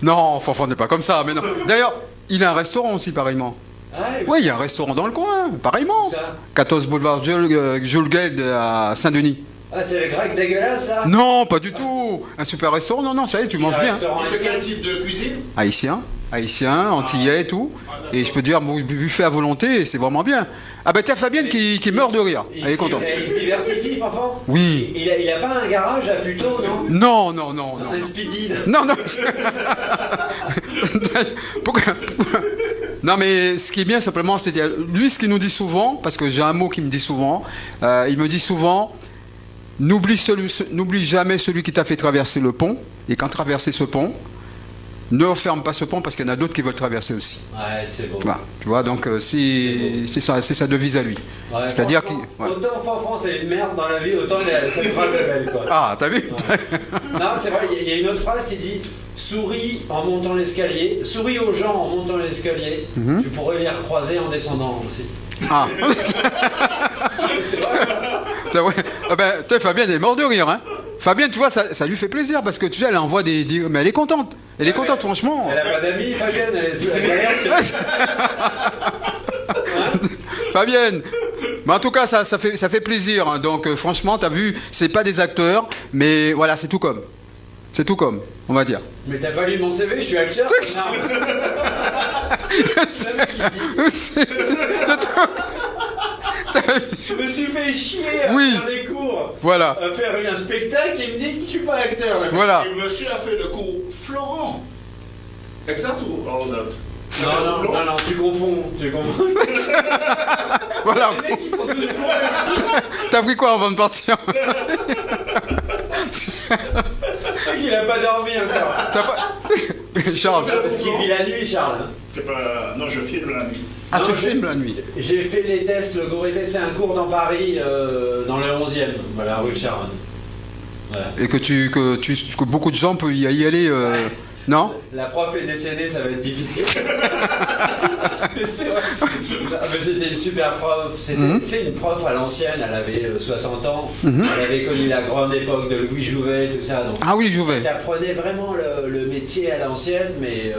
non, Fanfan n'est pas comme ça, mais non. D'ailleurs, il a un restaurant aussi, pareillement. Ah, Oui, il y a un restaurant dans le coin, pareillement. Où ça 14 boulevard Jules Gueld à Saint-Denis. Ah, c'est le grec dégueulasse, là? Non, pas du tout. Un super restaurant, non, ça y est, tu manges Un bien. restaurant Il fait quel haïtien. type de cuisine? Haïtien, antillais et tout. Et je peux te dire, buffet à volonté, c'est vraiment bien. Ah ben t'as Fabienne qui meurt de rire. Elle est contente. Il se diversifie, Fanfan? Oui. Il a pas un garage à Puteaux, non? Non. Un speedy. Non. Pourquoi Non, mais ce qui est bien simplement, c'est lui ce qu'il nous dit souvent, parce que j'ai un mot qu'il me dit souvent. Il me dit souvent, n'oublie jamais celui qui t'a fait traverser le pont. Et quand traverser ce pont, ne ferme pas ce pont parce qu'il y en a d'autres qui veulent traverser aussi. Ouais, c'est beau. Voilà. Tu vois, donc c'est sa devise à lui. Ouais, C'est-à-dire qu'il. franchement, Ouais. Autant Fanfan c'est une merde dans la vie, autant cette phrase est belle, quoi. Ah, t'as vu Non, c'est vrai, il y a une autre phrase qui dit souris en montant l'escalier, souris aux gens en montant l'escalier, tu pourrais les recroiser en descendant aussi. Ah, C'est vrai. c'est vrai. Ah ben, tu sais, Fabienne est morte de rire, hein. Fabienne, tu vois, ça lui fait plaisir parce que tu sais, elle envoie mais elle est contente. Elle est contente, franchement. Elle a pas d'amis, Fabienne, elle galère. Fabienne. Mais en tout cas, ça fait plaisir. Hein. Donc, franchement, t'as vu, c'est pas des acteurs, mais voilà, c'est tout comme. C'est tout comme, on va dire. Mais t'as pas lu mon CV, je suis acteur. connard. C'est tout. T'as Je me suis fait chier à Oui. faire des cours, Voilà. à faire un spectacle, et il me dit que je suis pas acteur. Là. Voilà. Et monsieur a fait le cours Florent. Exact ou Arnaud? Non, tu confonds. Voilà. Les mecs, ils sont tous T'as pris quoi avant de partir? Il a pas dormi encore. T'as pas... Charles. Parce qu'il vit la nuit, Charles. Non, je filme la nuit. Ah, Non, tu filmes la nuit? J'ai fait les tests, le Gorethe, c'est un cours dans Paris, dans le 11e, voilà, rue de Charonne. Voilà. Et que beaucoup de gens peuvent y aller, non? La prof est décédée, ça va être difficile. Mais c'est vrai. Mais c'était une super prof. C'était tu sais, une prof à l'ancienne, elle avait 60 ans. Elle avait connu la grande époque de Louis Jouvet, tout ça. Donc, Ah oui, Jouvet. elle apprenait vraiment le métier à l'ancienne, mais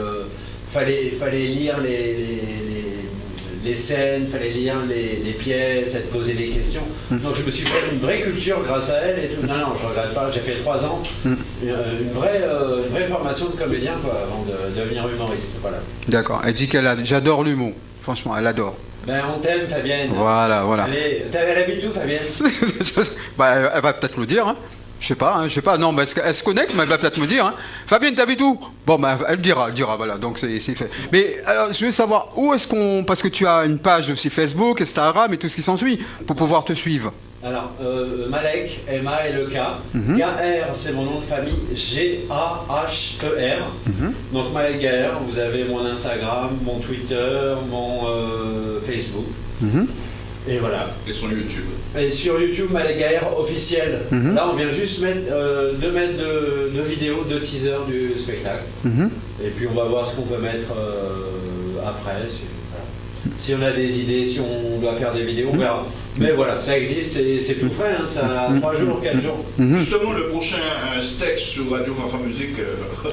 fallait lire les scènes, fallait lire les pièces, elle te posait des questions. Donc je me suis fait une vraie culture grâce à elle et tout. Non, je regrette pas, j'ai fait 3 ans. Une vraie formation de comédien quoi, avant de devenir humoriste. Voilà. D'accord. Elle dit j'adore l'humour. Franchement, elle adore. Ben on t'aime Fabienne. Voilà. Allez, elle habite où Fabienne? Bah, elle va peut-être le dire, hein. Je sais pas, non, mais elle se connecte, mais elle va peut-être me dire, hein. Fabienne, t'habites où? Bon, bah, elle dira, voilà, donc c'est fait. Mais, alors, je veux savoir, où est-ce parce que tu as une page aussi Facebook, Instagram et tout ce qui s'ensuit, pour pouvoir te suivre. Alors, Malek, M-A-L-E-K, Gaher, c'est mon nom de famille, G-A-H-E-R. Donc Malek Gaher, vous avez mon Instagram, mon Twitter, mon Facebook. Et voilà. Et son YouTube. Et sur YouTube, Malek Gaher officiel. Là, on vient juste mettre deux vidéos, 2 teasers du spectacle. Et puis on va voir ce qu'on peut mettre après. Si on a des idées, si on doit faire des vidéos, on verra. Mais voilà, ça existe et c'est tout frais, hein, ça a 3 jours, 4 jours. Justement, le prochain sketch sur Radio Fanfan Musique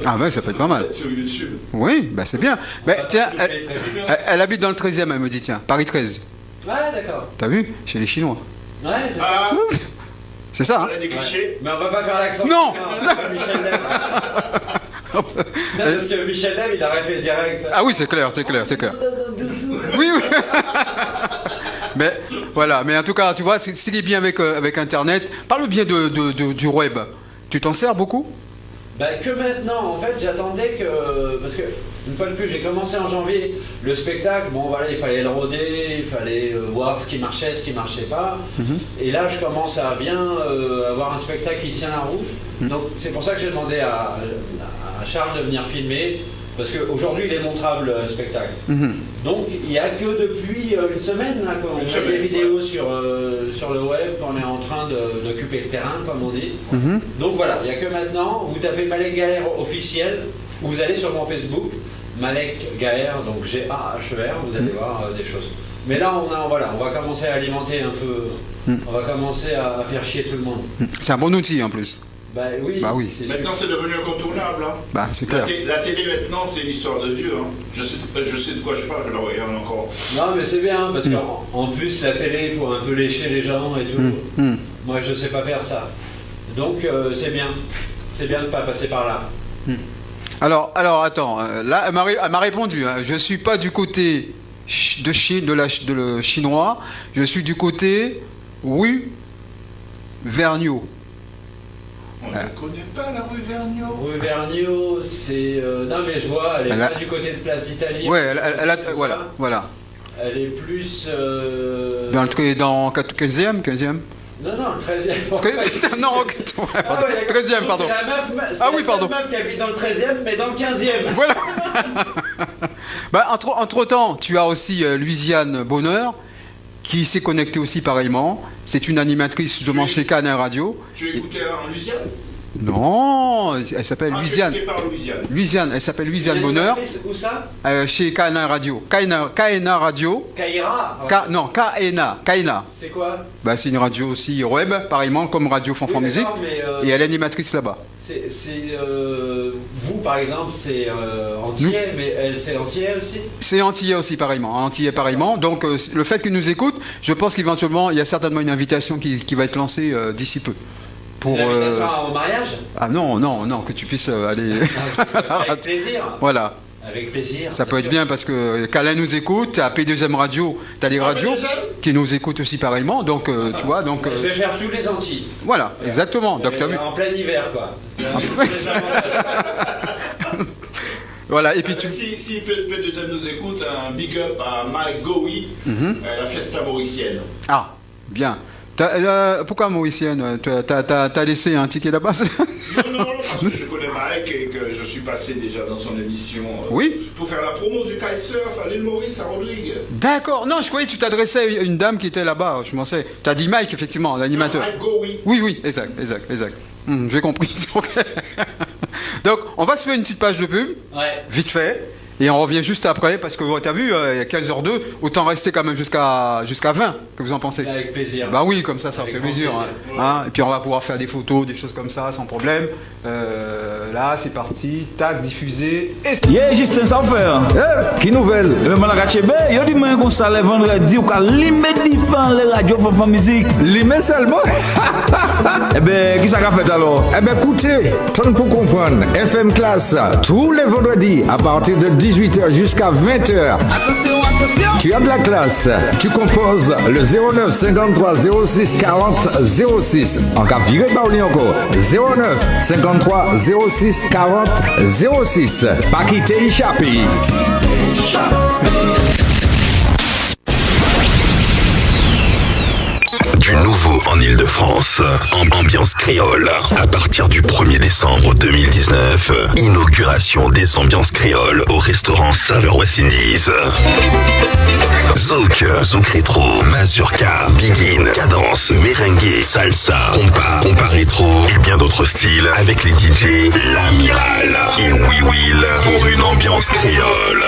Ah ouais, ça peut être pas mal. sur YouTube. Oui, bah c'est bien. Mais tiens, elle habite dans le 13e, elle me dit, tiens, Paris 13. Ouais, d'accord. T'as vu? Chez les Chinois. Ouais, c'est Ah, ça. C'est ça, hein? on a des clichés. Mais on va pas faire l'accent. Non. C'est pas Michel Leb. Non, parce que Michel Leb, il aurait fait direct. Ah oui, c'est clair. Oui. Mais voilà, mais en tout cas, tu vois, ce qui est bien avec Internet, parle bien du web. Tu t'en sers beaucoup? Bah, que maintenant, en fait, j'attendais que. Parce que, une fois de plus, j'ai commencé en janvier. Le spectacle, bon voilà, il fallait le rôder, il fallait voir ce qui marchait pas. Et là, je commence à bien avoir un spectacle qui tient la route. Donc, c'est pour ça que j'ai demandé à Charles de venir filmer. Parce qu'aujourd'hui, il est montrable, le spectacle. Donc, il n'y a que depuis une semaine là, qu'on met des vidéos sur le web, qu'on est en train d'occuper le terrain, comme on dit. Donc voilà, il n'y a que maintenant. Vous tapez Malek Gaher officiel, ou vous allez sur mon Facebook, Malek Gaher, donc G-A-H-E-R, vous allez voir des choses. Mais là, on va commencer à alimenter un peu, on va commencer à faire chier tout le monde. C'est un bon outil en plus. Bah oui. Maintenant, c'est devenu incontournable. Hein. Bah, c'est clair. La télé, maintenant, c'est une histoire de vieux. Hein. Je sais de quoi je parle, je la regarde encore. Non, mais c'est bien, parce qu'en plus, la télé, il faut un peu lécher les gens et tout. Moi, je sais pas faire ça. Donc, c'est bien. C'est bien de ne pas passer par là. Alors attends, là, elle m'a répondu, hein. Je suis pas du côté de le chinois, je suis du côté rue Vergniaud. On ne connaît pas la rue Vergniaud. Rue Vergniaud, c'est... non, mais je vois, elle est pas du côté de Place d'Italie. Ouais, voilà. Elle est plus... Dans 15e Non, le 13e. Non, ok. 13e, pardon. C'est la seule meuf qui habite dans le 13e, mais dans le 15e. Voilà. Bah, entre-temps, tu as aussi Louisiane Bonheur, qui s'est connectée aussi pareillement. C'est une animatrice de chez Canal Radio. Tu écoutais en Louisiane? Non, elle s'appelle Louisiane. Louisiane, elle s'appelle Louisiane Bonheur. Où ça? Chez Canal Radio. KNA Radio. Kaira? Non, KNA. C'est quoi? Bah, c'est une radio aussi web, pareillement comme Radio Fanfan Musique. Et elle est animatrice là-bas. Vous, par exemple, c'est antillais, mais elle, c'est antillais aussi? C'est antillais aussi, pareillement. Donc, le fait qu'il nous écoute, je pense qu'éventuellement, il y a certainement une invitation qui va être lancée d'ici peu. Une invitation au mariage? Ah non, que tu puisses aller... Avec plaisir. Voilà. Avec plaisir. Ça peut être bien parce que Calais nous écoute, à P2M Radio, tu as les radios qui nous écoutent aussi pareillement, donc tu vois. Donc, je vais faire tous les Antilles. Voilà, exactement. Donc, en plein hiver, quoi. Voilà, et puis tu... Si P2M nous écoute, un big up à Mike Gowi, la fiesta mauricienne. Ah, bien. Pourquoi mauricienne? T'as laissé un ticket là-bas? Non, parce que je connais Mike et que je suis passé déjà dans son émission oui. Pour faire la promo du kitesurf à l'île Maurice à Rodrigue. D'accord, non, je croyais que tu t'adressais à une dame qui était là-bas, je pensais. T'as dit Mike, effectivement, l'animateur. Mike Gowi. Oui, exact. J'ai compris. Donc, on va se faire une petite page de pub, vite fait. Et on revient juste après, parce que tu as vu, il y a 15h02, autant rester quand même jusqu'à 20. Que vous en pensez? Avec plaisir. Bah oui, comme ça fait plaisir. Hein. Et puis on va pouvoir faire des photos, des choses comme ça, sans problème. Là, c'est parti. Tac, diffusé. Yeah, Justin, ça fait. Qui nouvelle? Le Malagachebe, yo dis moi qu'on ça le vendredi ou qu'à limé différent les radios Fanfan Musique. Limé seulement? Eh ben, qui ça qu'a fait alors? Eh ben, écoutez, tant pour comprendre, FM Classe, tous les vendredis, à partir de 18h jusqu'à 20h. Attention. Tu as de la classe. Tu composes le 09 53 06 40 06. En cas viré Baouli encore. 09 53 06 40 06. Pas quitter échappé. Du nouveau en Ile-de-France, en ambiance créole. À partir du 1er décembre 2019, inauguration des ambiances créoles au restaurant Saveur West Indies. Zouk, Zouk Rétro, Mazurka, Biguine, Cadence, Merengue, Salsa, Compa Rétro et bien d'autres styles avec les DJ L'Amiral et Oui Will pour une ambiance créole.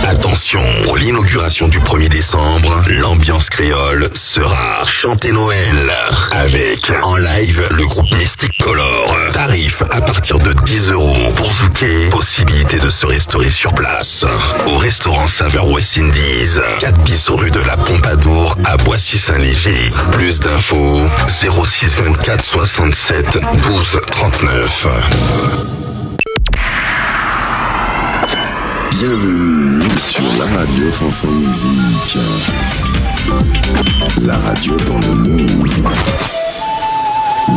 Attention, pour l'inauguration du 1er décembre, l'ambiance créole sera chanté Noël avec en live le groupe Mystic Color. Tarif à partir de 10 € pour zouker, possibilité de se restaurer sur place au restaurant Saveur West Indies, 4 bis rue de la Pompadour à Boissy-Saint-Léger. Plus d'infos 06 24 67 12 39. Bienvenue sur la radio Fanfan Musique. La radio dans le move.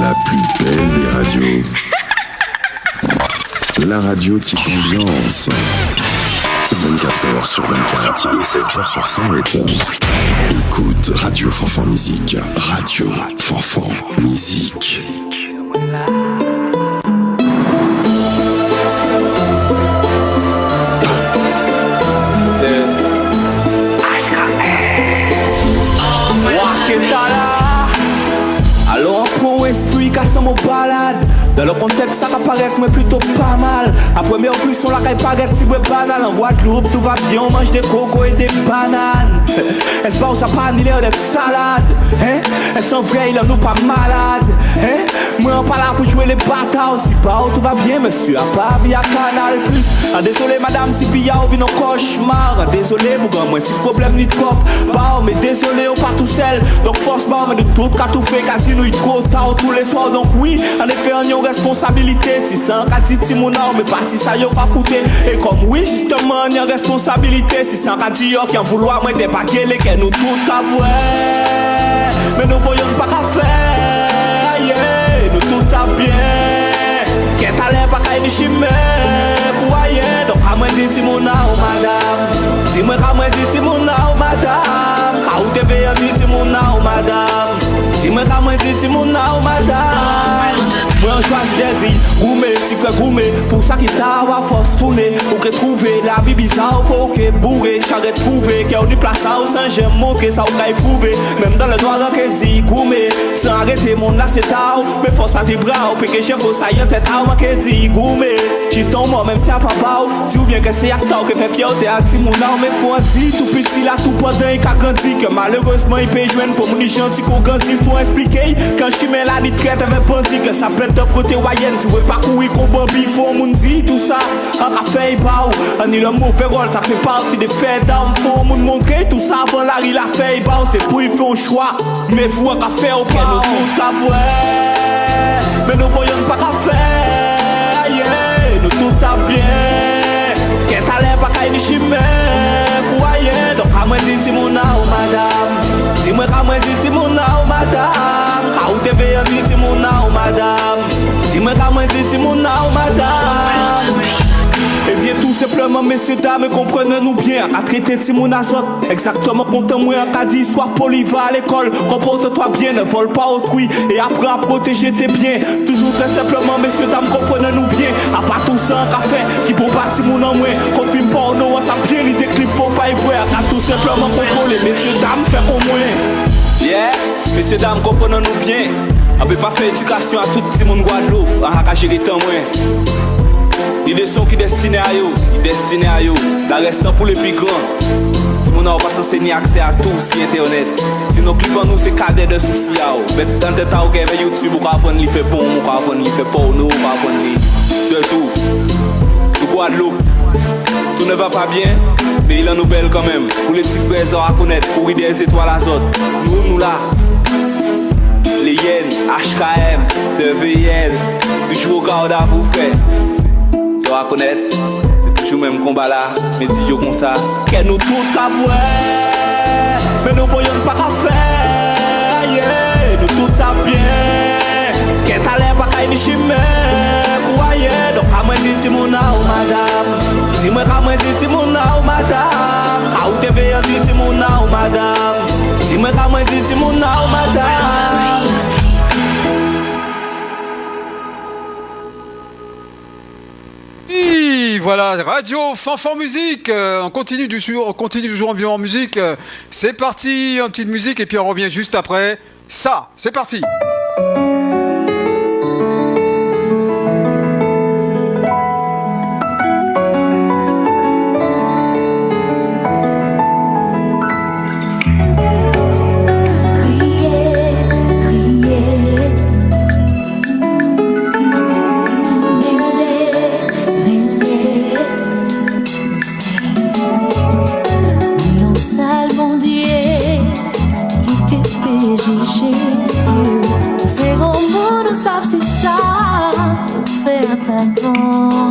La plus belle des radios. La radio qui t'ambiance. 24h sur 24 et 7 jours sur 7. Écoute Radio Fanfan Musique. Radio Fanfan Musique. Alors on prend instruit qu'à mon balade. Dans le contexte ça apparaît mais plutôt pas mal. À première vue son la caille paraît petit peu banal. En Guadeloupe tout va bien, on mange des cocos et des bananes. Est-ce pas où ça parle ni l'air d'être salade, hein? Est-ce en vrai il en nous pas malade, hein? Moi on pas là pour jouer les batailles. Si pas où tout va bien monsieur, à pas via Canal Plus. Ah désolé madame si via ou vient en cauchemar. Ah désolé mon gars, moi si problème ni de cop. Bah mais désolé on pas tout seul. Donc forcément mais de tout qu'a tout fait, qu'a dit nous trop tard tous les soirs. Donc oui, en effet on y a une responsabilité. Si ça qu'a dit Timouna, mais pas si ça y a pas coûté. Et comme oui justement on y a une responsabilité. Si ça qu'a dit yo qui en vouloir moi des baguettes que nous tout qu'à voir. Mais nous voyons pas qu'à faire, yeah. Nous tout ça bien. Qu'est allé pas qu'à y chimé pour ailleurs. Donc à moi dit Timouna ou madame. Dis-moi qu'à moi dit Timouna ou madame. Qu'à où te veille dit Timouna ou madame. Dis-moi qu'à moi dit Timouna ou madame. Moi on choisit de dire gourmet, petit frère gourmet. Pour ça qui t'a à force tourner. Pour que trouver la vie bizarre, faut que bourrer. Charrette trouver, qu'il y a une place à sans j'aime montrer ça ou qu'à éprouver. Même dans le droit qu'on dit gourmet. Sans arrêter mon là c'est tard. Mais force à tes bras, puis que j'ai vos ça y est tête à moi qui dit gourmet. Juste en moi, même si à papa, dis ou bien que c'est acteur qui fait fierté à Timouna. Mais faut dire tout petit là, tout pendant il a grandi. Que malheureusement il peut jouer pour mon gentil qu'on grandit. Faut expliquer quand je suis là, il traite avec bandit que ça peut te frotter Wayenne. Si vous voulez pas courir qu'on bambi, faut moun dit tout ça. En café, bah, on est le mauvais rôle, ça fait partie des faits d'armes. Faut moun montrer tout ça avant la il a fait, bah, c'est pour y faire un choix. Mais vous, en café, ok, nous tout qu'à voir. Mais nous voyons pas qu'à faire, yeah. Nous tout tout ça bien. Qu'est talent pas qu'à ni chimé pour rien. Donc à moi dit Timona ou madame. Dis-moi à moi dit Timona ou madame. Quand tu veux dire Timona ou madame. Dis-moi à moi dit Timona ou madame. Eh bien tout simplement messieurs dames comprenez-nous bien. À traiter Timon Azot. Exactement content moi en cas d'histoire poli va à l'école. Comporte-toi bien, ne vole pas autrui. Et apprends à protéger tes biens. Toujours très simplement messieurs dames comprenez-nous bien. À part tout ça en café qui bon pas Timon en moins. Qu'on filme porno à sa bien l'idée clip faut pas y voir. À tout simplement contrôler messieurs dames fait au moins. Yeah, messieurs dames comprenez-nous bien. On peut pas faire éducation à tout Timon Guadeloupe. À qu'à gérer tant moins. Il y a des sons qui sont destinés à eux, la restant pour les plus grands. Si on n'a pas enseigné accès à tout sur internet, si nos clips en nous c'est cadet de soucis à eux. Mais dans le temps où on a YouTube, on va apprendre à faire bon, on va apprendre à faire porno, on va apprendre de tout. Nous Guadeloupe, tout ne va pas bien, mais il en nous belle quand même. Pour les petits frères à connaître, pour aider les étoiles à zone. Nous là, les hyènes, HKM, DVL, toujours au garde à vous frère. À connaître, c'est toujours le même combat là, mais dis-yo comme ça. Qu'est nous tout qu'à voir, mais nous voyons pas qu'à faire, yeah. Nous tout ça bien, qu'est talent pas qu'à y chimé, pour ailleurs. Donc à moi dit Timona ou madame, dis-moi à moi dit Timona ou madame, à où t'es veillé dit Timona ou madame, dis-moi à moi dit Timona ou madame. Voilà, Radio Fanfan Musique, on continue toujours en bien en musique. C'est parti, une petite musique et puis on revient juste après. Ça, c'est parti. C'est au monde savent c'est ça faire pardon.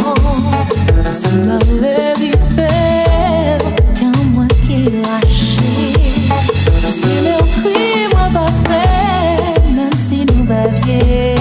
Si ma lèvre fait qu'un moi qui lâché. Si le cri moi va faire même si nous va bien.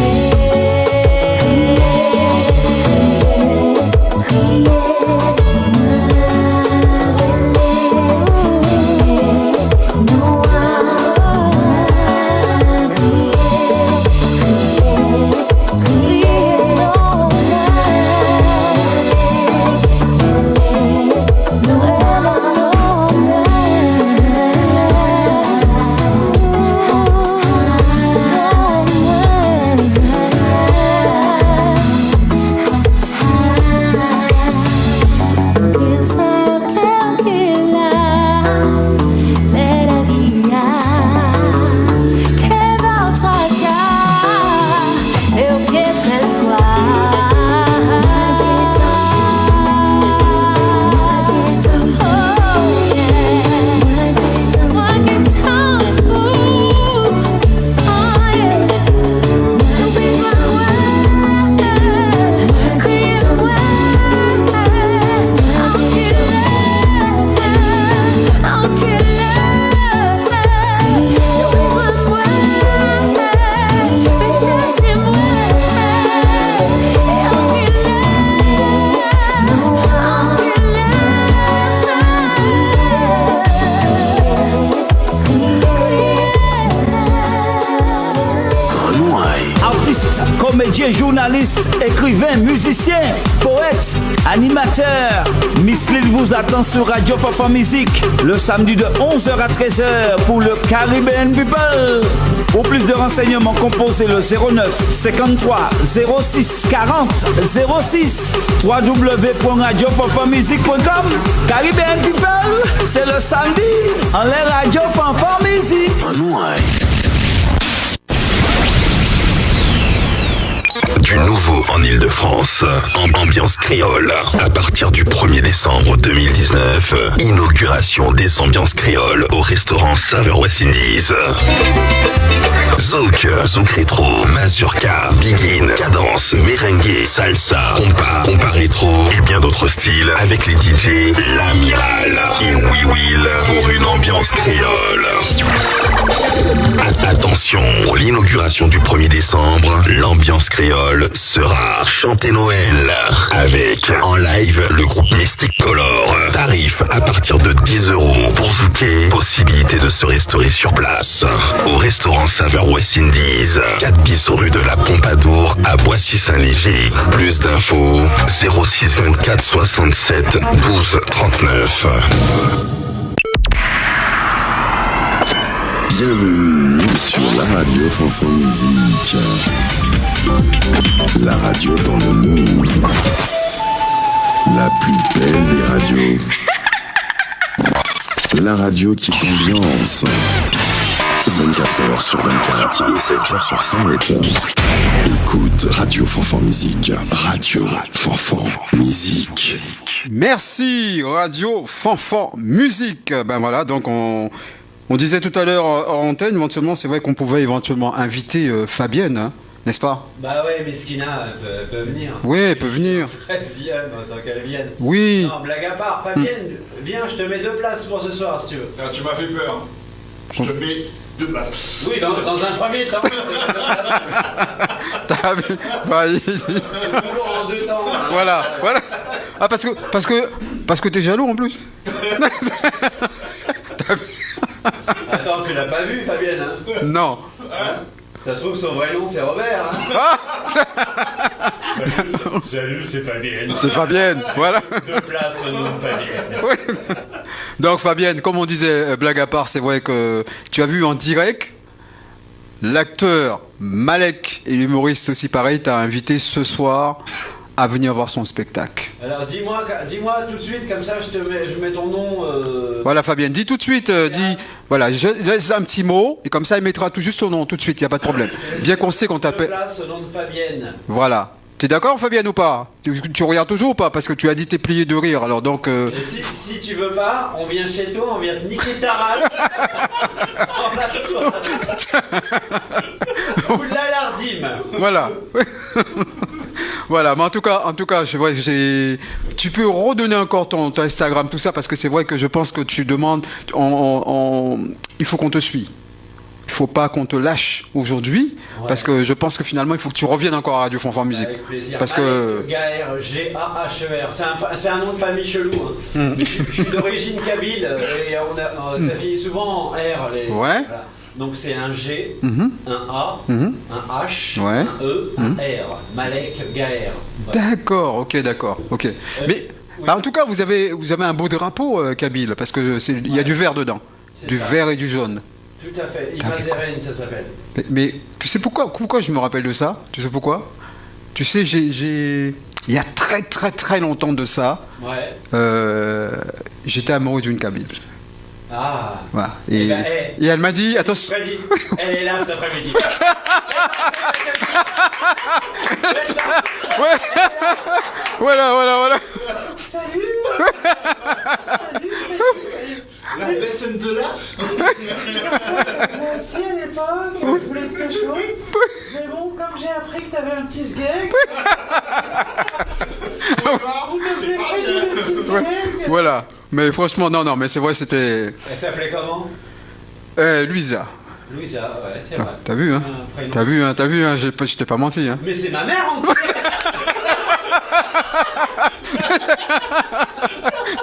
Journaliste, écrivain, musicien, poète, animateur. Miss Lil vous attend sur Radio Fanfan Musique le samedi de 11h à 13h pour le Caribbean People. Pour plus de renseignements, composez le 09 53 06 40 06 www.radiofanfanmusique.com. Caribbean People, c'est le samedi en l'air Radio Fanfan Musique. Du nouveau en Ile-de-France, en ambiance créole. À partir du 1er décembre 2019, inauguration des ambiances créoles au restaurant Saveur West Indies. Zouk rétro, mazurka, begin, cadence, merengue, salsa, compas rétro et bien d'autres styles avec les DJ L'Amiral et We Will pour une ambiance créole. Attention, pour l'inauguration du 1er décembre, l'ambiance créole sera chantée Noël avec en live le groupe Mystic Color. Tarif à partir de 10 € pour zouker, possibilité de se restaurer sur place au restaurant Saveur West Indies, 4 bis rue de la Pompadour à Boissy-Saint-Léger. Plus d'infos 06 24 67 12 39. Bienvenue sur la radio Fanfan Musique. La radio dans le move. La plus belle des radios. La radio qui t'ambiance. 24h sur 24 et 7 jours sur 7. Écoute Radio Fanfan Musique. Radio Fanfan Musique. Merci Radio Fanfan Musique. Ben voilà, donc on disait tout à l'heure en antenne, éventuellement, c'est vrai qu'on pouvait éventuellement inviter Fabienne, hein, n'est-ce pas? Bah ouais, Miskina peut venir. Oui, elle peut venir. 13e, tant qu'elle vienne. Oui. Non, blague à part, Fabienne, viens, je te mets 2 places pour ce soir, si tu veux. Ah, tu m'as fait peur. Je te mets 2 places. Oui, dans un premier temps. T'as vu? Bah, Toujours en 2 temps. Hein. Voilà. Ah, parce que t'es jaloux en plus. Attends, tu l'as pas vu, Fabienne, hein? Non. Hein? Ça se trouve, son vrai nom, c'est Robert, hein? Ah. Salut, c'est Fabienne. C'est Fabienne, voilà. 2 places au nom de Fabienne. Oui. Donc Fabienne, comme on disait, blague à part, c'est vrai que tu as vu en direct l'acteur Malek et l'humoriste aussi pareil, t'as invité ce soir à venir voir son spectacle. Alors dis-moi tout de suite, comme ça je mets ton nom. Voilà Fabienne, dis tout de suite, voilà, je laisse un petit mot et comme ça il mettra tout juste ton nom tout de suite, il n'y a pas de problème. Bien qu'on sait qu'on t'appelle. Place au nom de Fabienne. Voilà. T'es d'accord Fabienne ou pas? Tu regardes toujours ou pas? Parce que tu as dit t'es plié de rire, alors donc... Et si tu veux pas, on vient chez toi, on vient te niquer ta race. Ou l'alardime. Voilà. Voilà, mais en tout cas, tu peux redonner encore ton Instagram, tout ça, parce que c'est vrai que je pense que tu demandes, il faut qu'on te suive. Il faut pas qu'on te lâche aujourd'hui, parce que je pense que finalement, il faut que tu reviennes encore à Radio Fanfan Musique. Avec plaisir. Parce que Gaher, G-A-H-E-R. C'est un nom de famille chelou. Hein. Mais je suis d'origine kabyle et ça finit souvent en R. Ouais. Voilà. Donc c'est un G, un A, un H, un E, un R. Malek Gaher. Voilà. D'accord, ok. Mais bah, en tout cas, vous avez un beau drapeau kabyle, parce que il y a du vert dedans, vert et du jaune. Tout à fait. Imazeren, ça s'appelle. Mais tu sais pourquoi je me rappelle de ça? Tu sais pourquoi? Tu sais, il y a très très très longtemps de ça, j'étais amoureux d'une kabyle. Ah. Voilà. Et elle m'a dit, attention. Elle est là cet après-midi. Voilà. Salut. La personne de là. Moi aussi à l'époque, je voulais te pécho. Mais bon, comme j'ai appris que t'avais un petit sgeg. Voilà. Mais franchement, non, mais c'est vrai, c'était. Elle s'appelait comment? Louisa. Louisa, ouais, c'est vrai. T'as vu, hein? T'as vu, hein? Je t'ai pas menti, hein? Mais c'est ma mère en plus.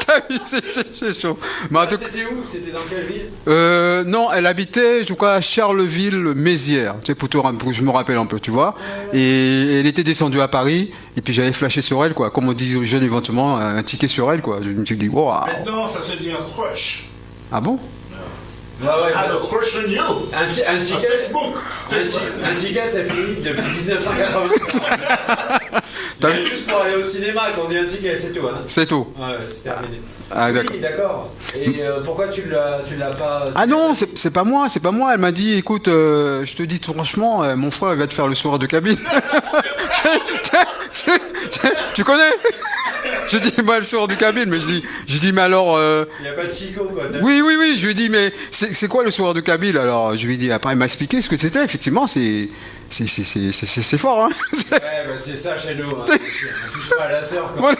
T'as vu, c'est chaud. C'était où? C'était dans quelle ville? Non, elle habitait, je crois, à Charleville-Mézières. Tu sais, pour que je me rappelle un peu, tu vois. Ouais. Et elle était descendue à Paris, et puis j'avais flashé sur elle, quoi. Comme on dit aux jeunes éventuellement, un ticket sur elle, quoi. Je me suis dit, wow. Maintenant, ça se dit un crush. Ah bon? Ouais, I have a crush on you. Un ticket, Facebook. Un ticket, ça finit depuis 1980. Juste pour aller au cinéma, quand on dit un ticket, c'est tout. Hein. C'est tout. Ouais, c'est terminé. Ah, d'accord. Oui, d'accord. Et pourquoi tu l'as pas... Ah non, c'est pas moi. Elle m'a dit, écoute, je te dis tout franchement, mon frère il va te faire le soir de cabine. Tu connais? je dis, moi, le soir du Kabyle, mais je dis, mais alors... Il n'y a pas de Chico, quoi. Oui, je lui ai dit, mais c'est quoi le soir du Kabyle? Alors, je lui ai dit, après, il m'a expliqué ce que c'était, effectivement, c'est fort, hein. Ouais, bah c'est ça chez nous, hein. On touche pas à la sœur, quoi. Voilà.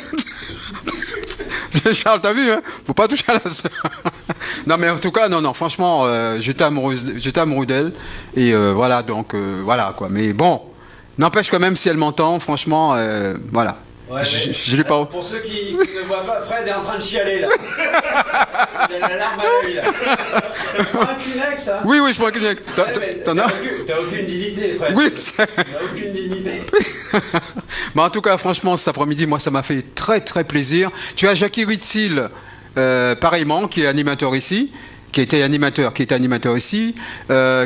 Charles, t'as vu, hein? Faut pas toucher à la sœur. Non, mais en tout cas, non, franchement, j'étais amoureux d'elle. Et voilà, donc, voilà, quoi. Mais bon, n'empêche quand même, si elle m'entend, franchement, voilà. Ouais, je l'ai pas. Pour ceux qui ne voient pas, Fred est en train de chialer, là. Il a la larme à l'œil, là. Tu prends un Kleenex, hein? Oui, je prends un Kleenex. T'en as? T'as aucune dignité, Fred. Oui, t'as aucune dignité. Mais en tout cas, franchement, cet après-midi, moi, ça m'a fait très, très plaisir. Tu as Jackie Ritzil, pareillement, qui est animateur ici. Qui était animateur ici,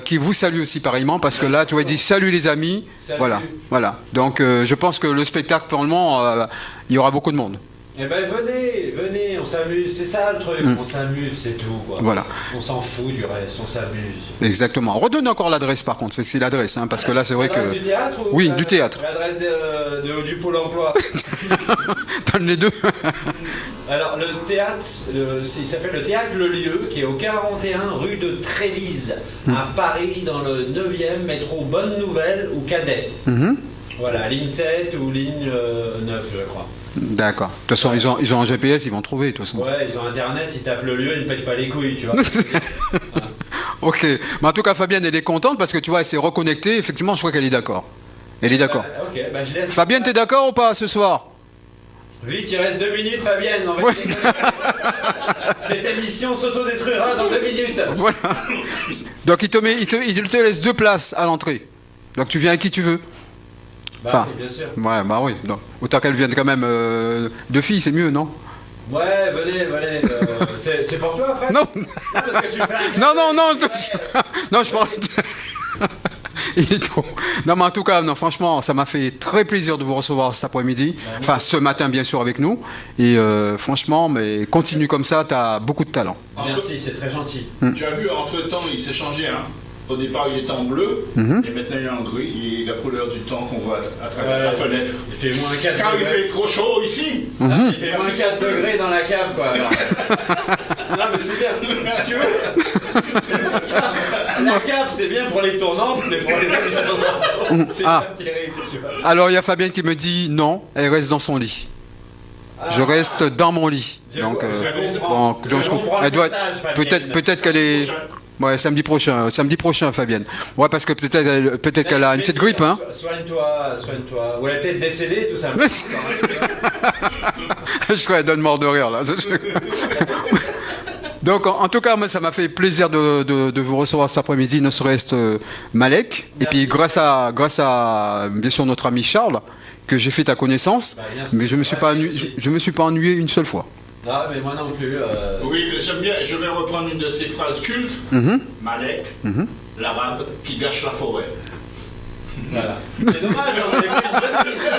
qui vous salue aussi pareillement, parce que là, tu as dit salut les amis. Salut. Voilà. Donc, je pense que le spectacle, pour le moment, il y aura beaucoup de monde. Eh ben, venez, on s'amuse, c'est ça le truc, on s'amuse, c'est tout, quoi. Voilà. On s'en fout du reste, on s'amuse. Exactement. Redonne encore l'adresse, par contre, c'est l'adresse, hein, parce que là, c'est vrai que... L'adresse du théâtre ou oui, du théâtre. L'adresse du Pôle emploi. Donne les deux. Alors, le théâtre, il s'appelle le Théâtre Le Lieu, qui est au 41 rue de Trévise, à Paris, dans le 9e, métro Bonne Nouvelle ou Cadet. Voilà, ligne 7 ou ligne 9, je crois. D'accord. De toute façon, ils ont un GPS, ils vont trouver, de toute façon. Ouais, ils ont Internet, ils tapent Le Lieu, ils ne payent pas les couilles, tu vois. Ok. Mais en tout cas, Fabienne, elle est contente parce que, tu vois, elle s'est reconnectée. Effectivement, je crois qu'elle est d'accord. Elle est d'accord. Ok, bah je laisse. Fabienne, t'es d'accord ou pas ce soir? Vite, il reste 2 minutes, Fabienne. Cette émission s'autodétruira dans 2 minutes. Voilà. Donc, il te laisse 2 places à l'entrée. Donc, tu viens avec qui tu veux. Bah oui, bien sûr. Ouais, bah oui. Donc, autant qu'elle vienne quand même 2 filles, c'est mieux, non? Ouais, venez. C'est pour toi, Fred? Non. Parce que tu fais non, je parle. Il est trop. Non, mais en tout cas, non, franchement, ça m'a fait très plaisir de vous recevoir cet après-midi. Enfin, ce matin, bien sûr, avec nous. Et franchement, mais continue comme ça, tu as beaucoup de talent. Merci, c'est très gentil. Tu as vu, entre-temps, il s'est changé, hein. Au départ, il était en bleu, et maintenant il est en gris. Il est la couleur du temps qu'on voit à travers la fenêtre. Il fait moins 4 Quand degrés. il fait trop chaud ici. Il fait moins 4 degrés dans la cave, quoi. Alors. Non, mais c'est bien. Si tu veux. La cave, c'est bien pour les tournantes, mais pour les émissions, c'est pas terrible, tu vois. Alors, il y a Fabienne qui me dit non, elle reste dans son lit. Je reste dans mon lit. Donc, elle doit peut-être qu'elle est. Ouais, samedi prochain, Fabienne. Ouais, parce que peut-être qu'elle a une petite grippe, hein. Soigne-toi. Ou elle est peut-être décédée, tout simplement. Je crois qu'elle donne mort de rire, là. Donc, en tout cas, moi, ça m'a fait plaisir de vous recevoir cet après-midi, ne serait-ce Malek. Merci. Et puis, grâce à, bien sûr, notre ami Charles, que j'ai fait ta connaissance, mais je me suis pas ennuyé une seule fois. Non, mais moi non plus. Oui, j'aime bien. Je vais reprendre une de ses phrases cultes. Malek, l'arabe qui gâche la forêt. Voilà. C'est dommage, on avait fait une bonne mission.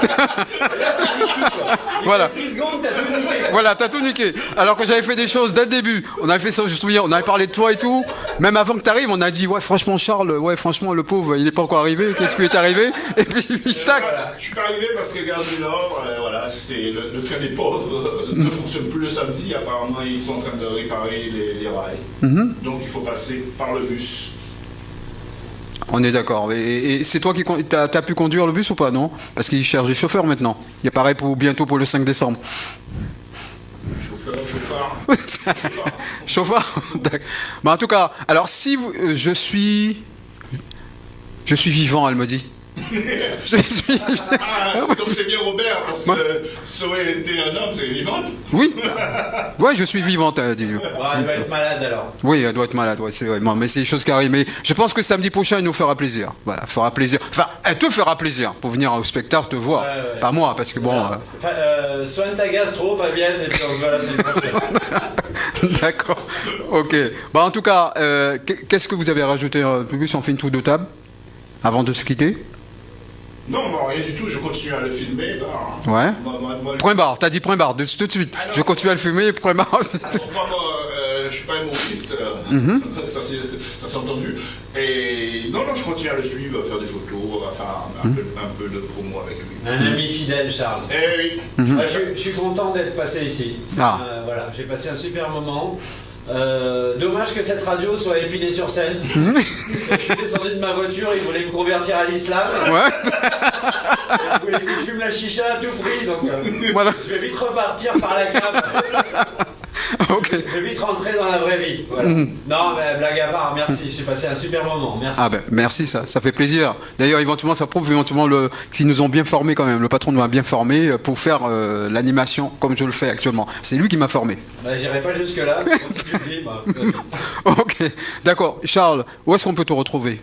Voilà. 10 secondes, t'as tout niqué. Voilà, t'as tout niqué. Alors que j'avais fait des choses dès le début. On avait fait ça, je me souviens, on avait parlé de toi et tout. Même avant que t'arrives, on a dit, ouais, franchement, Charles, franchement, le pauvre, il n'est pas encore arrivé. Qu'est-ce qui lui est arrivé? Et puis, tac. Voilà. Je suis pas arrivé parce que Gare du Nord, voilà, c'est le train des pauvres ne fonctionne plus le samedi. Apparemment, ils sont en train de réparer les rails. Donc, il faut passer par le bus. On est d'accord. Et c'est toi qui t'as pu conduire le bus ou pas, non? Parce qu'ils cherchent des chauffeurs maintenant. Il apparaît bientôt pour le 5 décembre. Chauffeur. Mais en tout cas, alors si je suis vivant, elle me dit. Donc c'est bien Robert, parce que ça aurait été un homme, c'est vivante. Oui. Ouais, je suis vivante, elle dit. Elle doit être malade alors. Oui, elle doit être malade, ouais, c'est vrai. Mais c'est des choses qui arrivent. Mais je pense que samedi prochain, elle nous fera plaisir. Voilà, fera plaisir. Enfin, elle te fera plaisir pour venir au spectacle te voir. Ouais. Pas moi, parce que bon. Soigne ta gastro, Fabienne, et puis on se voit la semaine prochaine. D'accord. Ok. Bah, en tout cas, qu'est-ce que vous avez rajouté un peu plus? On fait une tour de table avant de se quitter. Non, rien du tout, je continue à le filmer. Ouais. Point barre, t'as dit point barre, tout de suite. Non, je continue à le filmer, point barre. Je suis pas humoriste, ça s'est entendu. Et Non, je continue à le suivre, à faire des photos, à faire un peu de promo avec lui. Un ami fidèle, Charles. Eh oui. Je suis content d'être passé ici. Voilà, j'ai passé un super moment. Dommage que cette radio soit épinée sur scène. Je suis descendu de ma voiture, ils voulaient me convertir à l'islam. Ouais. Ils voulaient que je fume la chicha à tout prix, donc voilà. Je vais vite repartir par la cave. Ok. Je vais vite rentrer dans la vraie vie. Voilà. Non, mais blague à part, merci. J'ai passé un super moment. Merci. Ah ben merci, ça fait plaisir. D'ailleurs, éventuellement, ça prouve éventuellement qu'ils nous ont bien formés quand même. Le patron nous a bien formés pour faire l'animation comme je le fais actuellement. C'est lui qui m'a formé. Bah, j'irai pas jusque là. Ok, d'accord. Charles, où est-ce qu'on peut te retrouver?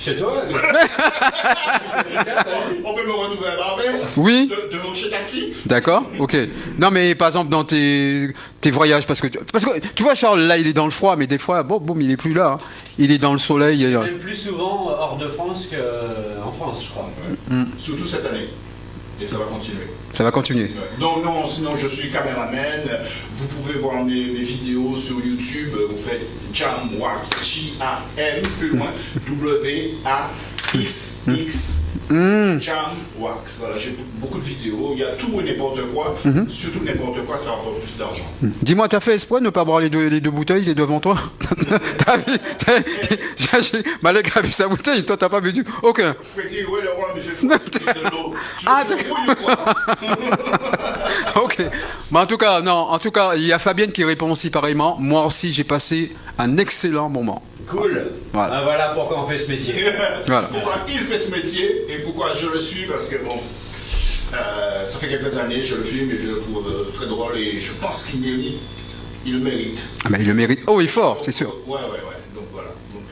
Chez toi? On peut me retrouver à Barbès. Oui. Devant chez Taxi. D'accord, ok. Non, mais par exemple, dans tes voyages, parce que tu vois, Charles, là, il est dans le froid, mais des fois, boum, il est plus là. Hein. Il est dans le soleil. Même plus souvent hors de France qu'en France, je crois. Ouais. Surtout cette année. Et ça va continuer. Ça va continuer. Ouais. Non, sinon je suis caméraman. Vous pouvez voir mes vidéos sur YouTube. Vous faites Jamwax, J-A-M, plus loin, W-A-X-X. Jamwax. Voilà, j'ai beaucoup de vidéos. Il y a tout et n'importe quoi. Surtout n'importe quoi, ça rapporte plus d'argent. Dis-moi, t'as fait exprès de ne pas boire les deux bouteilles qui est devant toi? Malek a vu sa bouteille, toi t'as pas bu du. Ok. Freddy, ouais, le roi, mais j'ai fait de l'eau. Ok. Mais en tout cas, il y a Fabienne qui répond aussi pareillement. Moi aussi, j'ai passé un excellent moment. Cool. Voilà pourquoi on fait ce métier. Voilà. Pourquoi il fait ce métier et pourquoi je le suis, parce que ça fait quelques années, je le filme et je le trouve très drôle et je pense qu'il mérite. Il le mérite. Ah ben il le mérite. Oh, il est fort, c'est sûr. Ouais. Donc voilà. Donc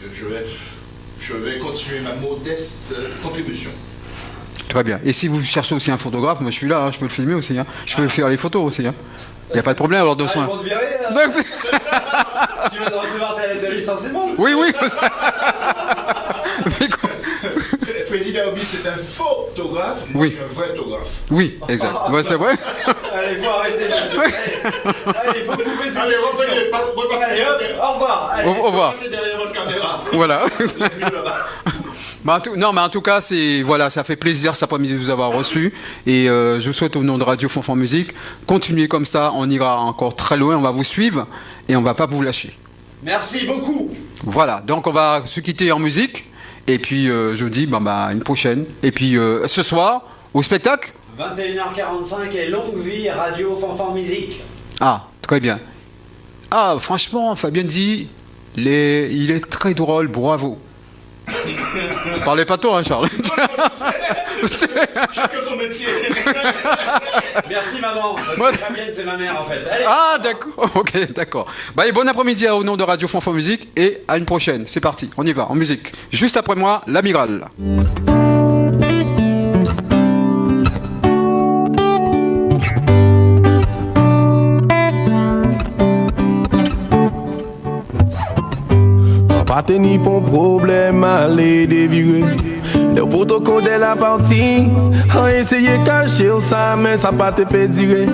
je vais continuer ma modeste contribution. Très bien. Et si vous cherchez aussi un photographe, moi je suis là, hein, je peux le filmer aussi. Hein. Je peux faire les photos aussi. Hein. Il n'y a pas de problème alors de soins. Ils vont te virer, tu viens de recevoir ta lettre de licenciement. Oui. Freddy Daobi, c'est un photographe. Moi, je suis un vrai photographe. Oui, exact. Ouais, c'est vrai. Allez, il faut arrêter. Allez, il faut couper cette Allez, repassez. Au revoir. Au revoir. Passez derrière votre caméra. Voilà. Mais en tout cas, ça fait plaisir cet après-midi de vous avoir reçu. Et je vous souhaite au nom de Radio Fanfan Musique, continuez comme ça, on ira encore très loin, on va vous suivre et on va pas vous lâcher. Merci beaucoup. Voilà, donc on va se quitter en musique. Et puis je vous dis une prochaine. Et puis ce soir, au spectacle 21h45 et longue vie Radio Fanfan Musique. Ah, très bien. Ah, franchement, Fabien dit, il est très drôle, bravo. Parlez pas toi, hein, Charles. Chacun son métier. Merci maman, parce que Fabienne c'est ma mère en fait. Allez. Ah d'accord, ok, d'accord. Et bon après-midi au nom de Radio Fanfan Musique et à une prochaine. C'est parti, on y va, en musique. Juste après moi, l'amiral. Pas tenu pour problème à les dévirer. Le protocole de la partie, a essayé de cacher ça, mais ça pas te pédirer.